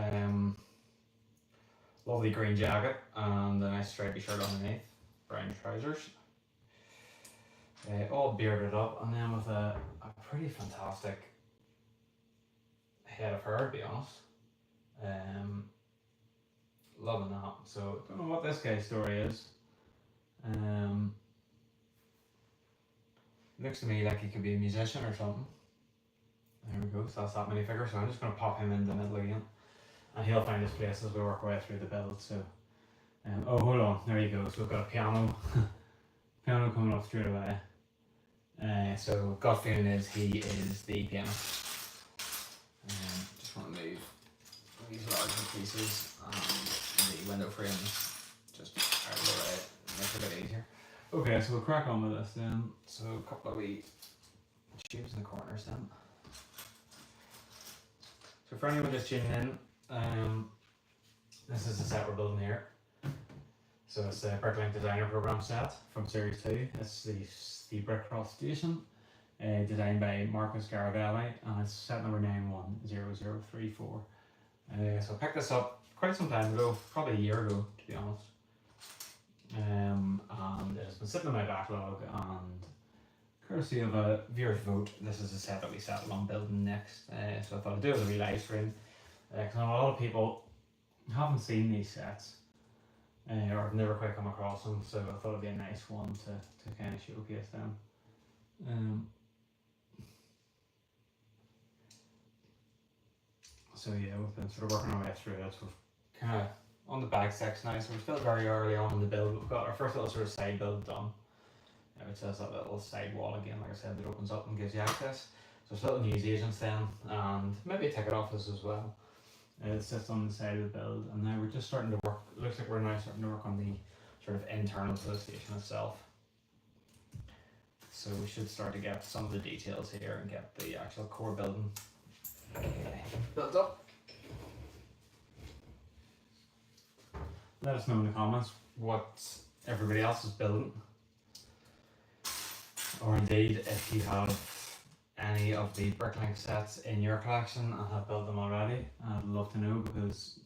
lovely green jacket and a nice stripy shirt underneath, brown trousers. All bearded up, and then with a pretty fantastic head of hair, to be honest. Loving that. So don't know what this guy's story is. Looks to me like he could be a musician or something. There we go, so that's that minifigure. So I'm just going to pop him in the middle again, and he'll find his place as we work our way through the build. So, oh, hold on, there you go. So we've got a piano coming up straight away. So gut feeling is he is the pianist. Just want to move these larger pieces and the window frame just out of the way, make it a bit easier. Okay, so we'll crack on with this then. So a couple of wee tubes in the corners then. So for anyone just tuning in, this is the set we're building here. So it's the Bricklink Designer Program set from Series 2. It's the Brickcross Station, designed by Marcus Garavelli, and it's set number 910034. So I picked this up quite some time ago, probably a year ago to be honest. And it has been sitting in my backlog, and courtesy of a viewer's vote, this is the set that we settled on building next. So I thought I'd do it as a wee live stream, because a lot of people haven't seen these sets, or have never quite come across them, so I thought it'd be a nice one to kind of showcase them. So yeah, we've been sort of working our way through it. So we're kind of on the bag 6 now, so we're still very early on in the build. We've got our first little sort of side build done, which has that little side wall again, like I said, that opens up and gives you access. So it's little news agents then, and maybe a ticket office as well. It sits on the side of the build, and now we're just starting to work. It looks like we're now starting to work on the sort of internal to the station itself. So we should start to get some of the details here and get the actual core building built up. Let us know in the comments what everybody else is building, or indeed if you have any of the Bricklink sets in your collection and have built them already. I'd love to know, because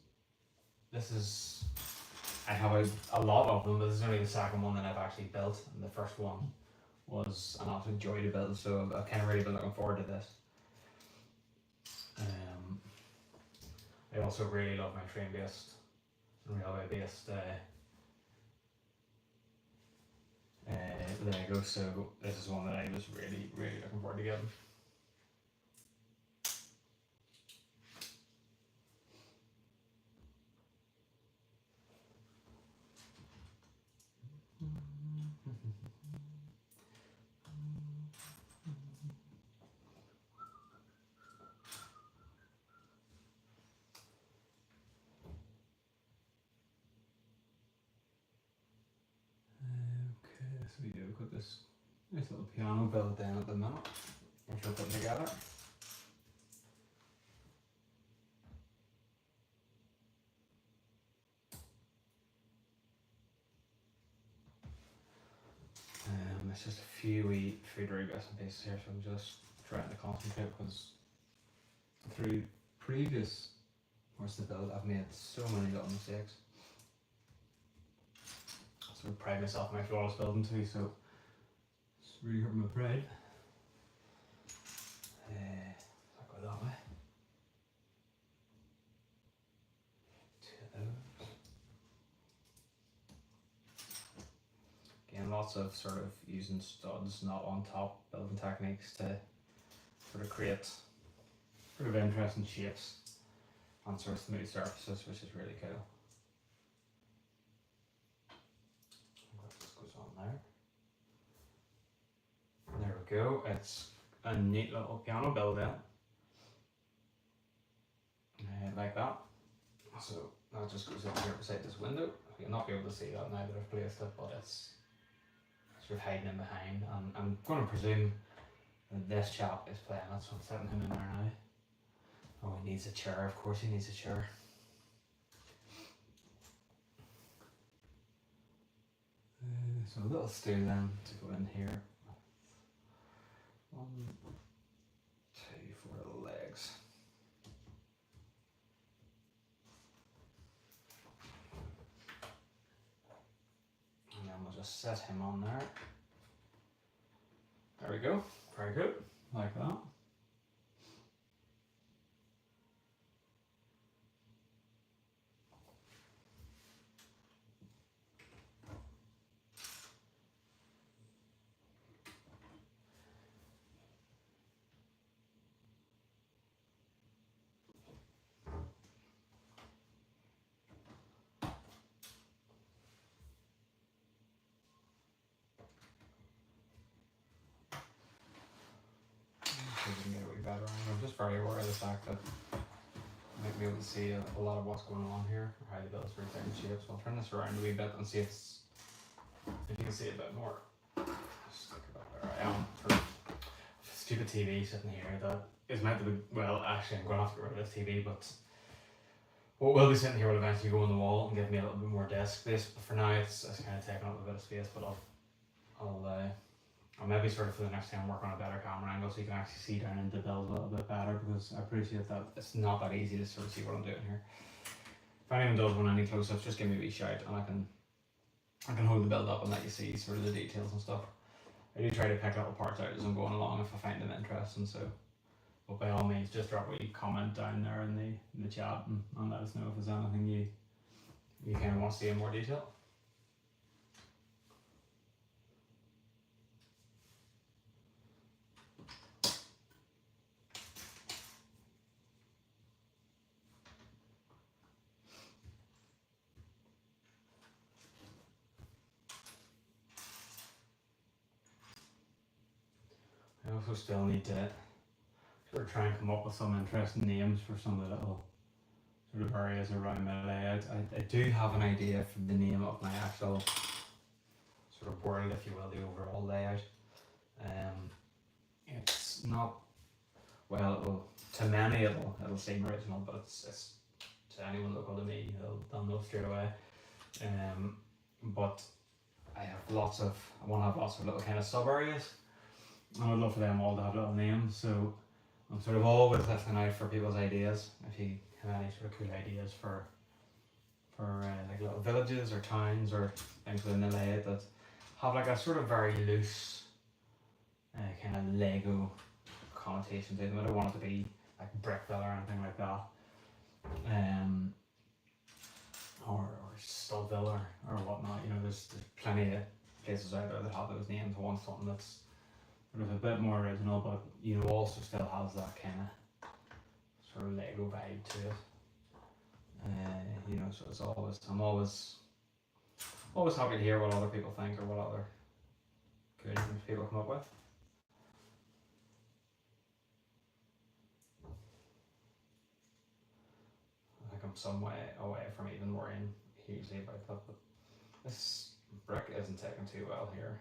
this is, I have a lot of them, but this is only the second one that I've actually built, and the first one was an absolute joy to build, so I've kind of really been looking forward to this. I also really love my frame-based railway based Lego, so this is one that I was really looking forward to getting. Okay, so we do got this nice little piano build down at the minute, which we're putting together. It's just a few wee food bits and pieces here, so I'm just trying to concentrate because through previous parts of the build I've made so many little mistakes. So I pride myself on my flawless building too, so it's really hurting my pride. I'll go that way. Two of those. Again, lots of sort of using studs, not on top building techniques to sort of create sort of interesting shapes on sort of smooth surfaces, which is really cool. There we go, it's a neat little piano build out, like that. So that just goes up here beside this window. You'll not be able to see that now that I've placed it, but it's sort of hiding in behind. And I'm going to presume that this chap is playing it, so I'm setting him in there now. Oh, he needs a chair, of course he needs a chair. So a little stool then to go in here. 1, 2, 4 little legs. And then we'll just set him on there. There we go. Very good. Like that. I'm just very aware of the fact that I might be able to see a lot of what's going on here, or how the build's really taking shape. So I'll turn this around a wee bit and see if you can see a bit more. Just look about where I am for stupid TV sitting here that is meant to be, well, actually I'm going to have to get rid of this TV, but what will be sitting here will eventually go on the wall and give me a little bit more desk space. But for now it's kind of taking up a bit of space, but I'll maybe sort of for the next time work on a better camera angle so you can actually see down into the build a little bit better, because I appreciate that it's not that easy to sort of see what I'm doing here. If anyone does want any close-ups, just give me a wee shout and I can hold the build up and let you see sort of the details and stuff. I do try to pick little parts out as I'm going along if I find them interesting, so but by all means just drop a wee comment down there in the chat and let us know if there's anything you kind of want to see in more detail. I also still need to sort of try and come up with some interesting names for some of the little sort of areas around my layout. I do have an idea for the name of my actual sort of world, if you will, the overall layout. It's not, well, to many it'll seem original, but it's to anyone local to me, they'll know straight away. But I want to have lots of little kind of sub areas. I would love for them all to have little names, so I'm sort of always listening out for people's ideas. If you have any sort of cool ideas for like little villages or towns or things within the layout that have like a sort of very loose kind of Lego connotation to them. I don't want it to be like Brickville or anything like that, or still or whatnot. You know, there's plenty of places out there that have those names. I want something that's sort of a bit more original, but you know, also still has that kind of sort of Lego vibe to it. You know, so I'm always happy to hear what other people think or what other cool things people come up with. I think I'm some way away from even worrying hugely about that, but this brick isn't taking too well here.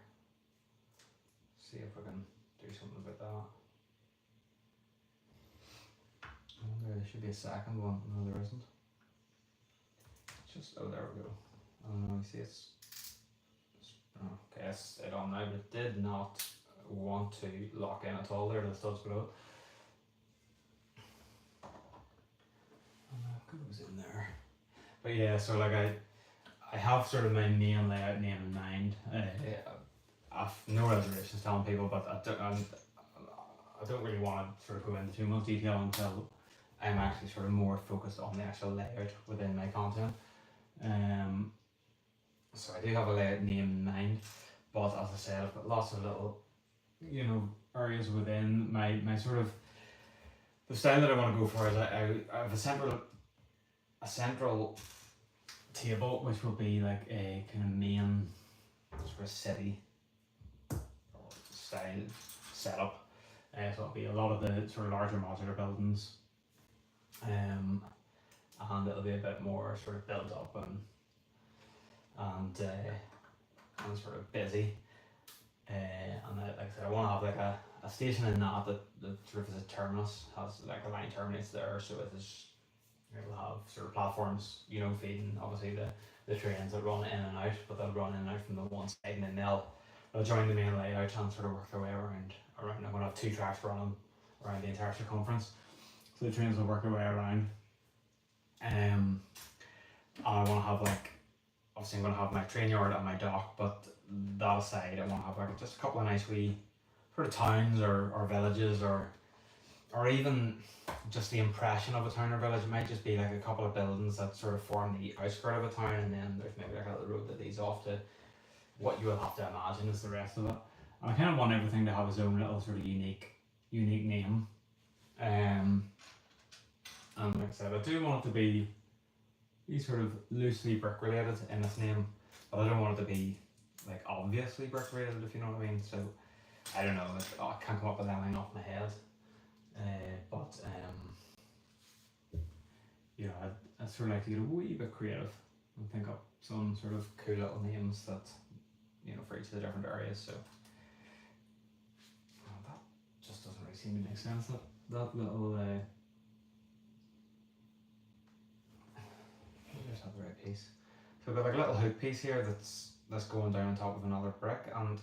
See if we can do something about that. I wonder, there should be a second one. No, there isn't. Just, oh, there we go. Oh no, you see it's okay, it's it on now, but it did not want to lock in at all there, the studs below. And that goes in there. But yeah, so like I have sort of my main layout name in mind. I've no reservations telling people, but I don't really want to sort of go into too much detail until I'm actually sort of more focused on the actual layout within my content. So I do have a layout name in mind, but as I said, I've got lots of little, you know, areas within my sort of the style that I want to go for is I have a central table, which will be like a kind of main sort of city style setup. So it'll be a lot of the sort of larger modular buildings, and it'll be a bit more sort of built up and sort of busy. And like I said, I want to have like a station in that sort of is a terminus, has like a line terminates there, so it'll have sort of platforms, you know, feeding obviously the trains that run in and out, but they'll run in and out from the one side, and then they'll join the main layout and sort of work their way around. I'm going to have 2 tracks running around the entire circumference, so the trains will work their way around. And I want to have like, obviously I'm going to have my train yard and my dock, but that aside, I want to have like just a couple of nice wee sort of towns or villages or even just the impression of a town or village. It might just be like a couple of buildings that sort of form the outskirt of a town, and then there's maybe like a little road that leads off to what you will have to imagine is the rest of it. And I kind of want everything to have its own little sort of unique name. And like I said, I do want it to be sort of loosely brick related in its name, but I don't want it to be like obviously brick related, if you know what I mean. So I don't know, I can't come up with anything off my head. But you know, I'd sort of like to get a wee bit creative and think up some sort of cool little names that, you know, for each of the different areas. So that just doesn't really seem to make sense. That little just have the right piece. So I've got like a little hook piece here that's going down on top of another brick, and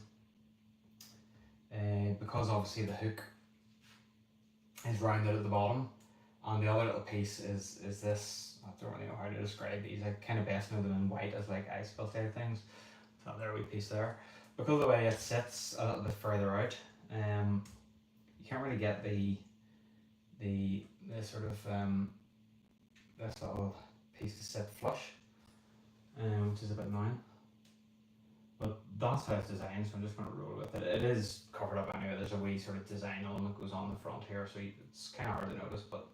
because obviously the hook is rounded at the bottom, and the other little piece is this, I don't really know how to describe these, I kind of best know them in white as like ice filter things. So there, a wee piece there. Because of the way it sits a little bit further out, you can't really get the sort of this little piece to sit flush, which is a bit annoying. But that's how it's designed, so I'm just going to roll with it. It is covered up anyway. There's a wee sort of design element that goes on the front here, so it's kind of hard to notice, but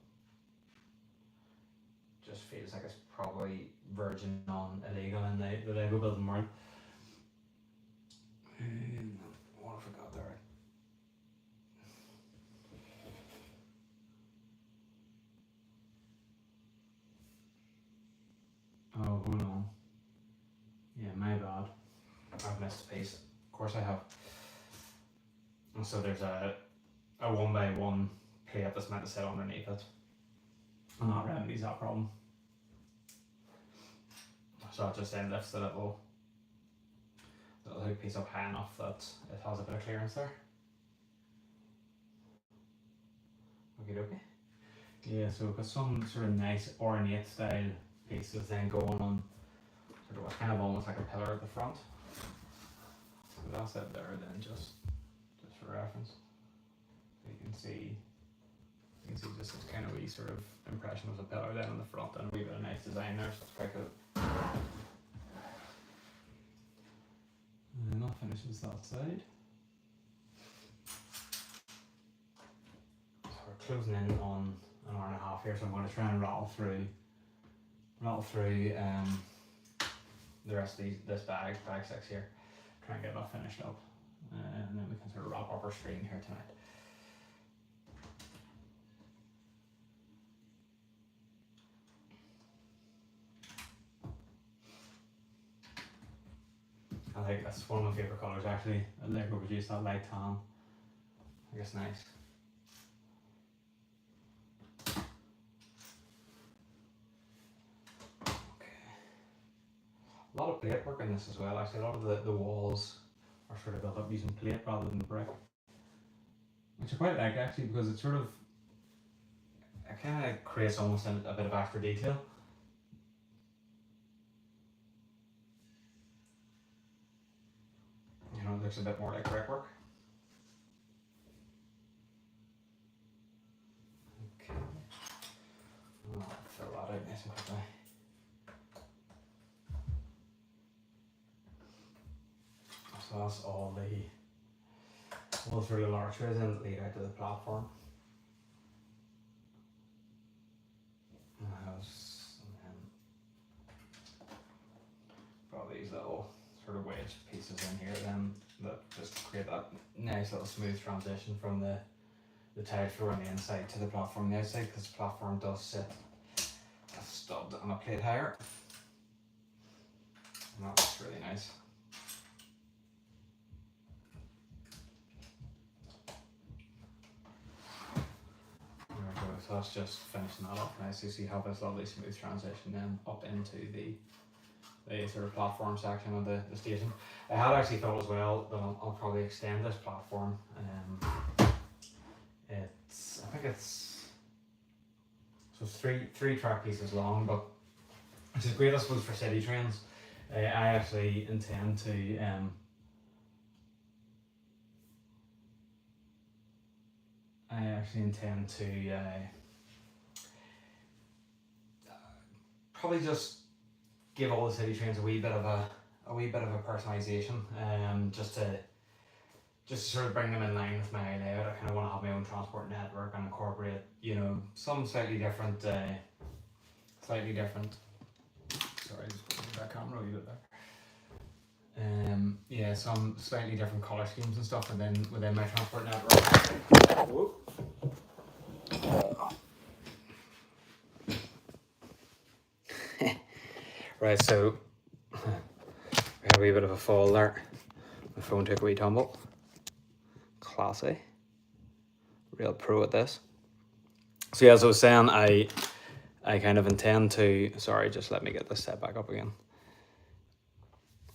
just feels like it's probably verging on illegal in the Lego building world. What have I got there? Oh, hold on. Yeah, my bad. I've missed a piece. Of course I have. And so there's a 1x1 plate that's meant to sit underneath it, and that remedies that problem. So it just then lifts the little hook piece up high enough that it has a bit of clearance there. Okie dokie. Yeah, so we've got some sort of nice ornate style pieces then going on sort of what's kind of almost like a pillar at the front. So that's it there then, just for reference. So you can see just this kind of wee sort of impression of the pillar then on the front, and a wee bit of nice design there, so it's quite cool. And that finishes that side. So we're closing in on an hour and a half here, so I'm going to try and rattle through the rest of this bag 6 here, try and get that finished up, and then we can sort of wrap up our screen here tonight. I think that's one of my favourite colours actually. Lego produced that light tan. I think it's nice. A lot of plate work in this as well, actually. A lot of the walls are sort of built up using plate rather than brick, which I quite like actually, because it sort of, it kind of creates almost a bit of extra detail. You know, it looks a bit more like brickwork. Okay, I'll fill that out nice and quickly. So that's all through the archways and lead out to the platform. And then got these little sort of wedge pieces in here then that just create that nice little smooth transition from the tiled floor on the inside to the platform on the outside, because the platform does sit a stud and a plate higher. And that looks really nice. So that's just finishing that up nice. You see how this lovely smooth transition then up into the sort of platform section of the station. I had actually thought as well that I'll probably extend this platform. I think it's three track pieces long, but which is great I suppose for city trains. I actually intend to probably just give all the city trains a wee bit of a personalisation, just to sort of bring them in line with my layout. I kind of want to have my own transport network and incorporate, you know, some slightly different. Sorry, just putting that camera a wee bit there. Yeah, some slightly different colour schemes and stuff within my transport network. Whoop. Right, so we had a wee bit of a fall there. My phone took a wee tumble. Classy. Real pro at this. So yeah, as I was saying, I kind of intend to, sorry, just let me get this set back up again.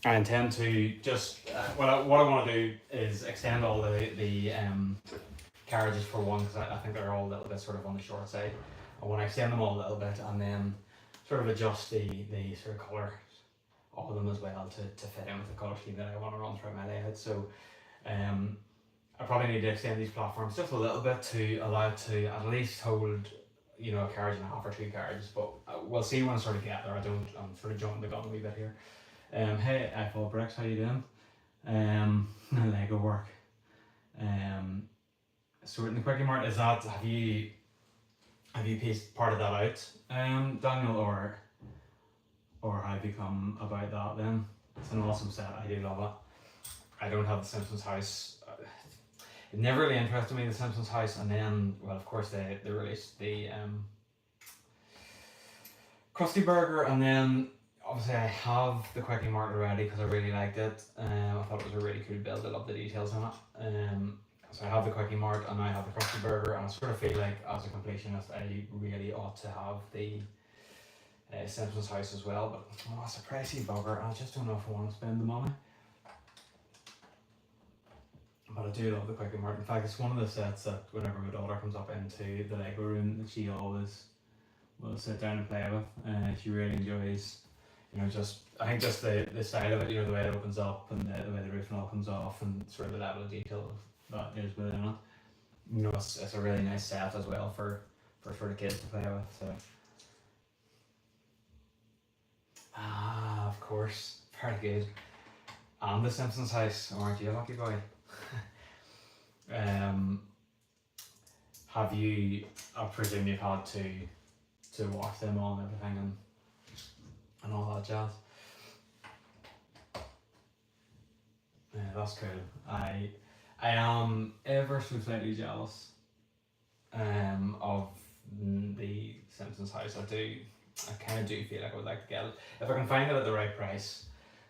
I intend to just, what I want to do is extend all the carriages for one, because I think they're all a little bit sort of on the short side. I want to extend them all a little bit and then sort of adjust the sort of colour of them as well to fit in with the colour scheme that I want to run through my layout. So I probably need to extend these platforms just a little bit to allow it to at least hold, you know, a carriage and a half or 2 carriages, but we'll see when I sort of get there. I'm sort of jumping the gun a wee bit here. Hey Eiffel Bricks, how you doing? Lego work. So in the Quickie Mart, is that, have you pieced part of that out, Daniel, or have you come about that then? It's an awesome set, I do love it. I don't have the Simpsons house. It never really interested me, the Simpsons house, and then, well, of course they released the Krusty Burger, and then obviously I have the Quickie Mart already because I really liked it. I thought it was a really cool build. I love the details in it. So I have the Quickie Mart and now I have the Krusty Burger, and I sort of feel like as a completionist I really ought to have the Simpsons house as well, but it's a pricey bugger and I just don't know if I want to spend the money. But I do love the Quickie Mart. In fact, it's one of the sets that whenever my daughter comes up into the Lego room, that she always will sit down and play with. She really enjoys, you know, I think just the style of it, you know, the way it opens up and the way the roof and all comes off, and sort of the level of detail that is within it. You know, it's a really nice set as well for sort of kids to play with. So. Of course, very good. and The Simpsons house. Aren't you a lucky boy? Have you? I presume you've had to watch them all and everything and all that jazz. Yeah, that's cool. I am ever so slightly jealous of The Simpsons house. I kind of do feel like I would like to get it. If I can find it at the right price,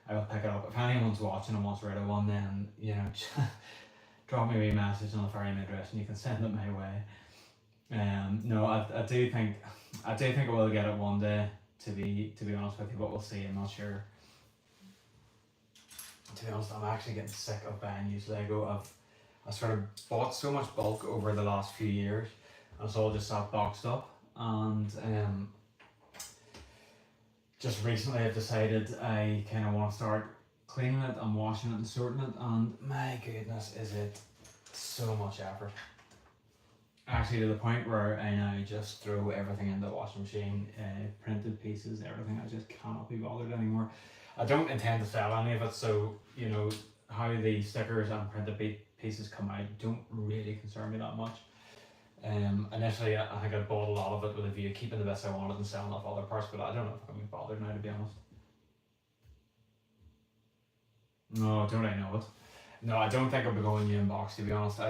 I will pick it up. If anyone's watching and wants rid of one, then drop me a wee message on the Fairy address and you can send it my way. No, I do think I will get it one day. To be honest with you, but we'll see. I'm not sure. To be honest, I'm actually getting sick of buying used Lego. I sort of bought so much bulk over the last few years, and it's all just sat boxed up. And just recently, I've decided I kind of want to start cleaning it and washing it and sorting it. And my goodness, is it so much effort. Actually, to the point where I now just throw everything in the washing machine, printed pieces, everything. I just cannot be bothered anymore. I don't intend to sell any of it, so how the stickers and printed pieces come out don't really concern me that much. Initially, I think I bought a lot of it with a view of keeping the bits I wanted and selling off other parts, but I don't know if I'm going to be bothered now, to be honest. No, don't I know it? No, I don't think I'll be going new in box, to be honest.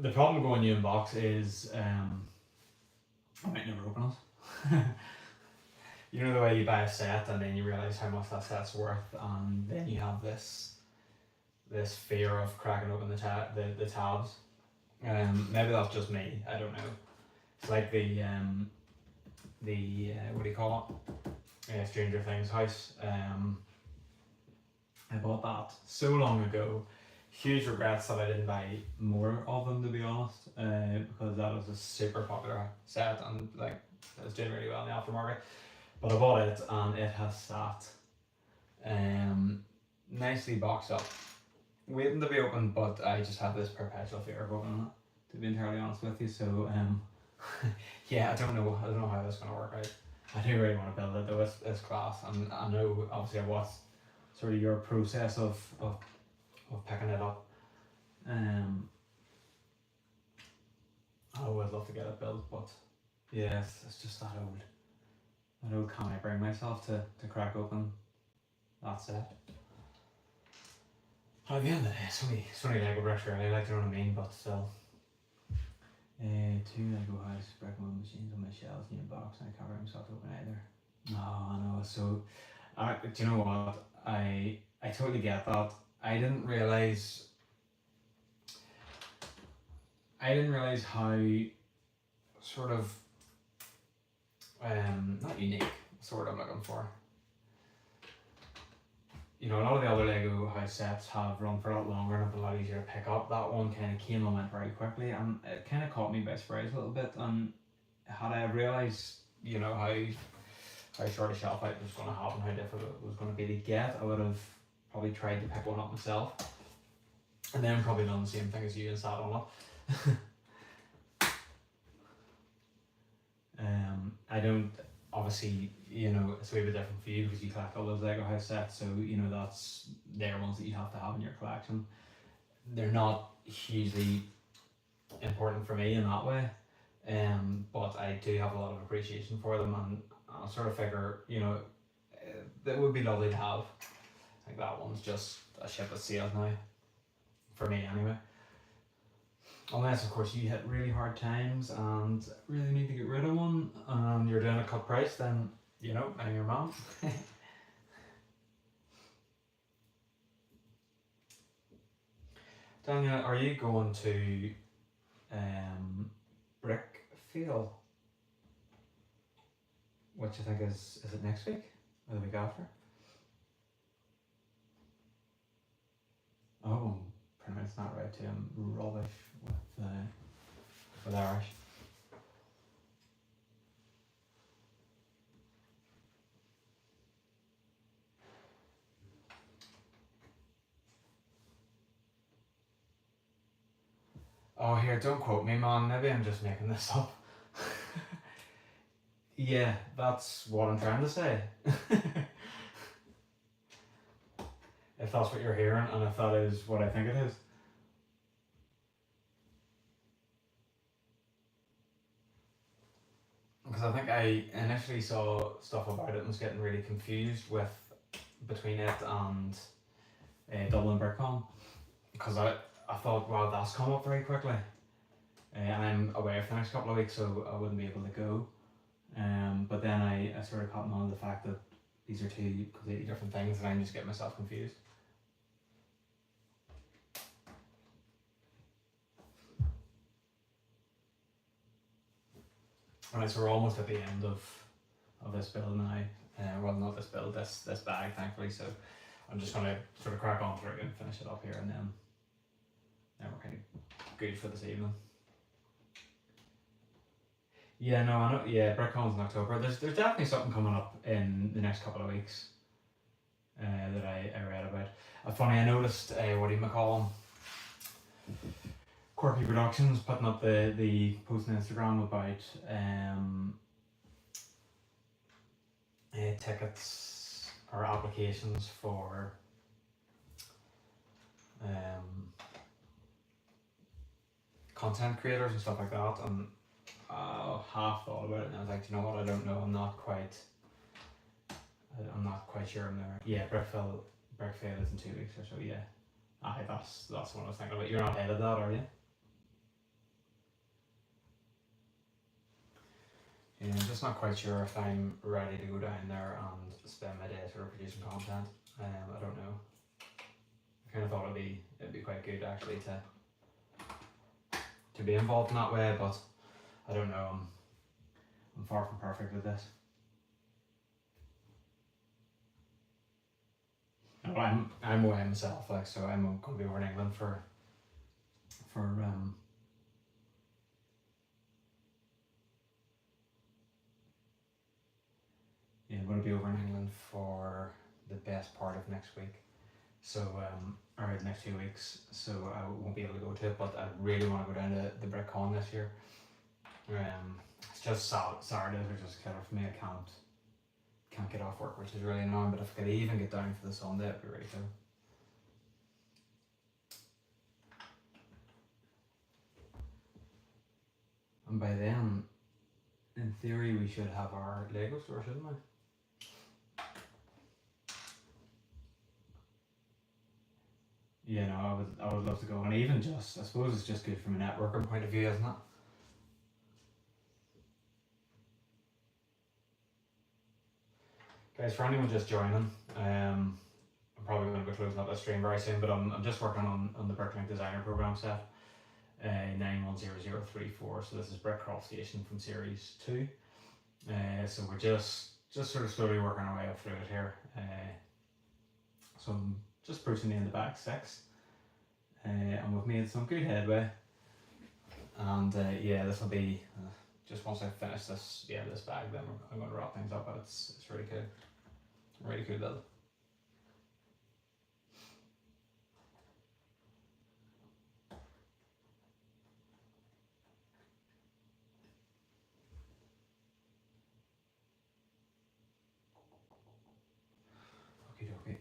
The problem with going new in box is I might never open it. You know the way you buy a set and then you realise how much that set's worth, and then you have this fear of cracking open the tabs. Maybe that's just me. I don't know. It's like the what do you call it? Stranger Things house. I bought that so long ago. Huge regrets that I didn't buy more of them, to be honest, because that was a super popular set and like it was doing really well in the aftermarket. But I bought it and it has sat nicely boxed up, waiting to be opened, but I just have this perpetual fear of opening it, to be entirely honest with you. So yeah, I don't know how that's gonna work out. I do really want to build it though. It's class, and I know obviously I watched sort of your process of picking it up. I would love to get it built, but yeah, it's just that old. I know, can I bring myself to crack open that set? At the end of the day, it's only Lego bricks really, like, you know what I mean, but still. 2 Lego house brick mold machines on my shelves in your box, and I can't bring myself to open either. No, I know, so, do you know what, I totally get that. I didn't realise how sort of not unique, what's the word I'm looking for. A lot of the other Lego house sets have run for a lot longer and have been a lot easier to pick up. That one kind of came and went very quickly, and it kind of caught me by surprise a little bit. And had I realised, how short a shelf life was going to happen, how difficult it was going to be to get, I would have probably tried to pick one up myself, and then probably done the same thing as you and sat on it. I don't, obviously, it's a wee bit different for you because you collect all those Lego house sets, so they're ones that you have to have in your collection. They're not hugely important for me in that way, but I do have a lot of appreciation for them, and I sort of figure, it would be lovely to have. I think that one's just a ship at sails now, for me anyway. Unless, of course, you hit really hard times and really need to get rid of one, and you're doing a cut price, then, I'm your mom. Daniel, are you going to Brickfield? What do you think is it next week or the week after? Oh, pretty much not right too. I'm rubbish with Irish. Oh, here, don't quote me, man. Maybe I'm just making this up. Yeah, that's what I'm trying to say. if that's what you're hearing and if that is what I think it is. Because I think I initially saw stuff about it and was getting really confused with between it and Dublin BrickCon, because I thought, wow, that's come up very quickly, and I'm away for the next couple of weeks, so I wouldn't be able to go. But then I sort of caught on to the fact that these are two completely different things, and I'm just getting myself confused. Alright, so we're almost at the end of this build now. Well, not this build, this bag, thankfully. So I'm just gonna sort of crack on through and finish it up here, and then we're kind of good for this evening. Yeah, no, I know. Yeah, BrickCon's in October. There's definitely something coming up in the next couple of weeks that I read about. Funny, I noticed what do you call them? Quirky Productions putting up the post on Instagram about tickets or applications for content creators and stuff like that, and I half thought about it and I was like, you know what, I don't know, I'm not quite sure I'm there. Yeah, Brickfail is in 2 weeks or so, yeah. That's what I was thinking about. You're not ahead of that, are you? Yeah, I'm just not quite sure if I'm ready to go down there and spend my day sort of producing content. I don't know. I kind of thought it'd be quite good actually to be involved in that way, but I don't know. I'm far from perfect with this. No, I'm away myself, like, so I'm going to be over in England for yeah, I'm going to be over in England for the best part of next week, so or the next 2 weeks, so I won't be able to go to it, but I really want to go down to the BrickCon this year. It's just Saturdays are just killer for me. I can't get off work, which is really annoying, but if I could even get down for the Sunday, it'd be really cool. And by then, in theory, we should have our Lego store, shouldn't we? Yeah, no, I would love to go, and even just, I suppose it's just good from a networking point of view, isn't it? Guys, for anyone just joining, I'm probably going to be closing up this stream very soon, but I'm just working on the Bricklink Designer Program set, 910034. So this is Brickcraft Station from Series 2. So we're just sort of slowly working our way up through it here. So I'm just approaching the end of back 6, and we've made some good headway. And yeah, this will be just once I finish this bag, then I'm going to wrap things up. But it's really cool, really cool build. Okie dokie.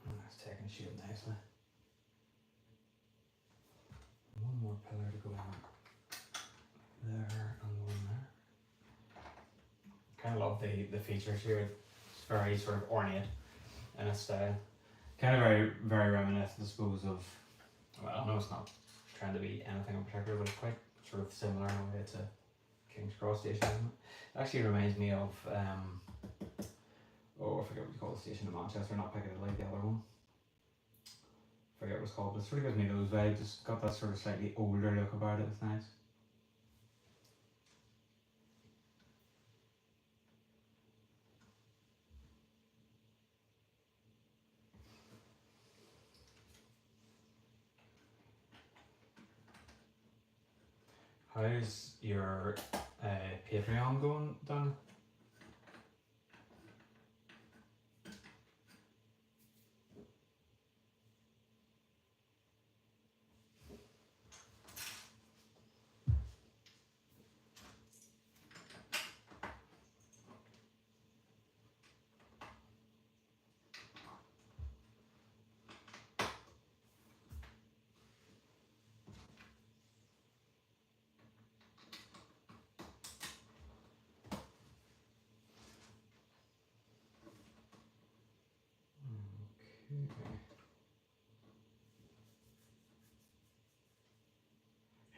That's taking shape nicely. One more pillar to go on there and one there. Kind of love the features here. It's very sort of ornate in its style. Kind of very, very reminiscent, I suppose, of, well, I know it's not trying to be anything in particular, but it's quite sort of similar in a way to King's Cross Station, isn't it? It actually reminds me of, I forget what you call the station in Manchester, not Piccadilly, the other one. I forget what it's called, but it sort of gives me those vibes. It's got that sort of slightly older look about it, it's nice. How's your Patreon going, Dan?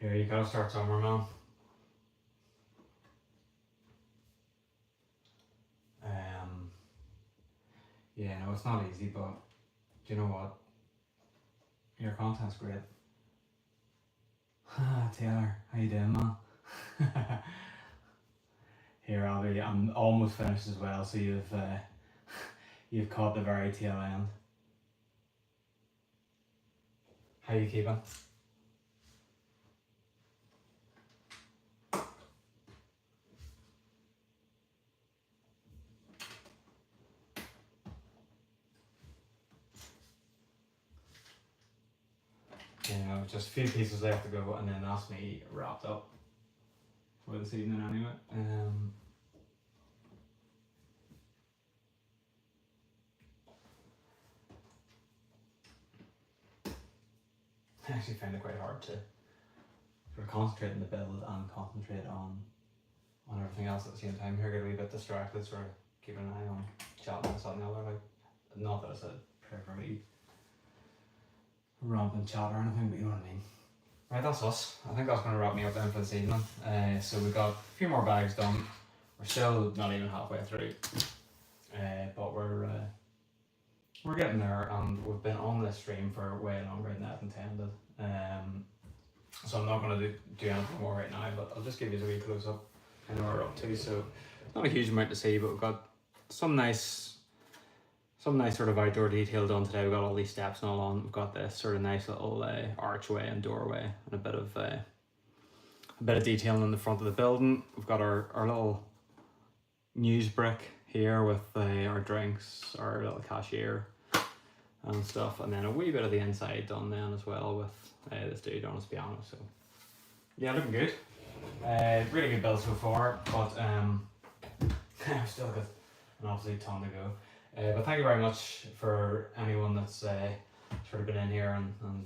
Here, you gotta start somewhere, man. Yeah, no, it's not easy, but do you know what? Your content's great. Taylor, how you doing, man? Here, I'm almost finished as well, so you've caught the very tail end. How you keeping? You know, just a few pieces left to go, and then that's me wrapped up for this evening anyway. I actually find it quite hard to sort of concentrate on the build and concentrate on everything else at the same time. Here, get a wee bit distracted, sort of keeping an eye on chatting and something else. Like, not that it's a prayer for me rampant chat or anything, but you know what I mean. Right, that's us. I think that's going to wrap me up then for this evening. So we've got a few more bags done. We're still not even halfway through, but we're getting there, and we've been on this stream for way longer than that intended. So I'm not going to do anything more right now, but I'll just give you a wee close up. I know we're up to, so not a huge amount to see, but we've got some nice sort of outdoor detail done today. We've got all these steps and all on. We've got this sort of nice little archway and doorway, and a bit of detailing in the front of the building. We've got our little news brick here with our drinks, our little cashier and stuff, and then a wee bit of the inside done then as well with this dude on his piano. So yeah, looking good. Really good build so far, but I've still got an absolute ton to go. But thank you very much for anyone that's sort of been in here and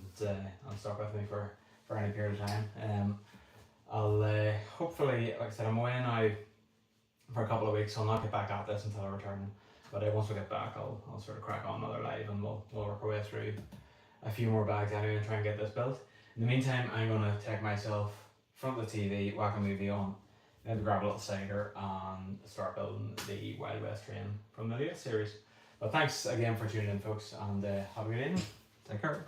stuck with me for any period of time. I'll hopefully, like I said, I'm away now for a couple of weeks, so I'll not get back at this until I return. But once we get back, I'll sort of crack on another live, and we'll work our way through a few more bags anyway and try and get this built. In the meantime, I'm going to take myself in front of the TV, whack a movie on, then grab a little cider and start building the Wild West train from the latest series. But thanks again for tuning in, folks, and have a good evening. Take care.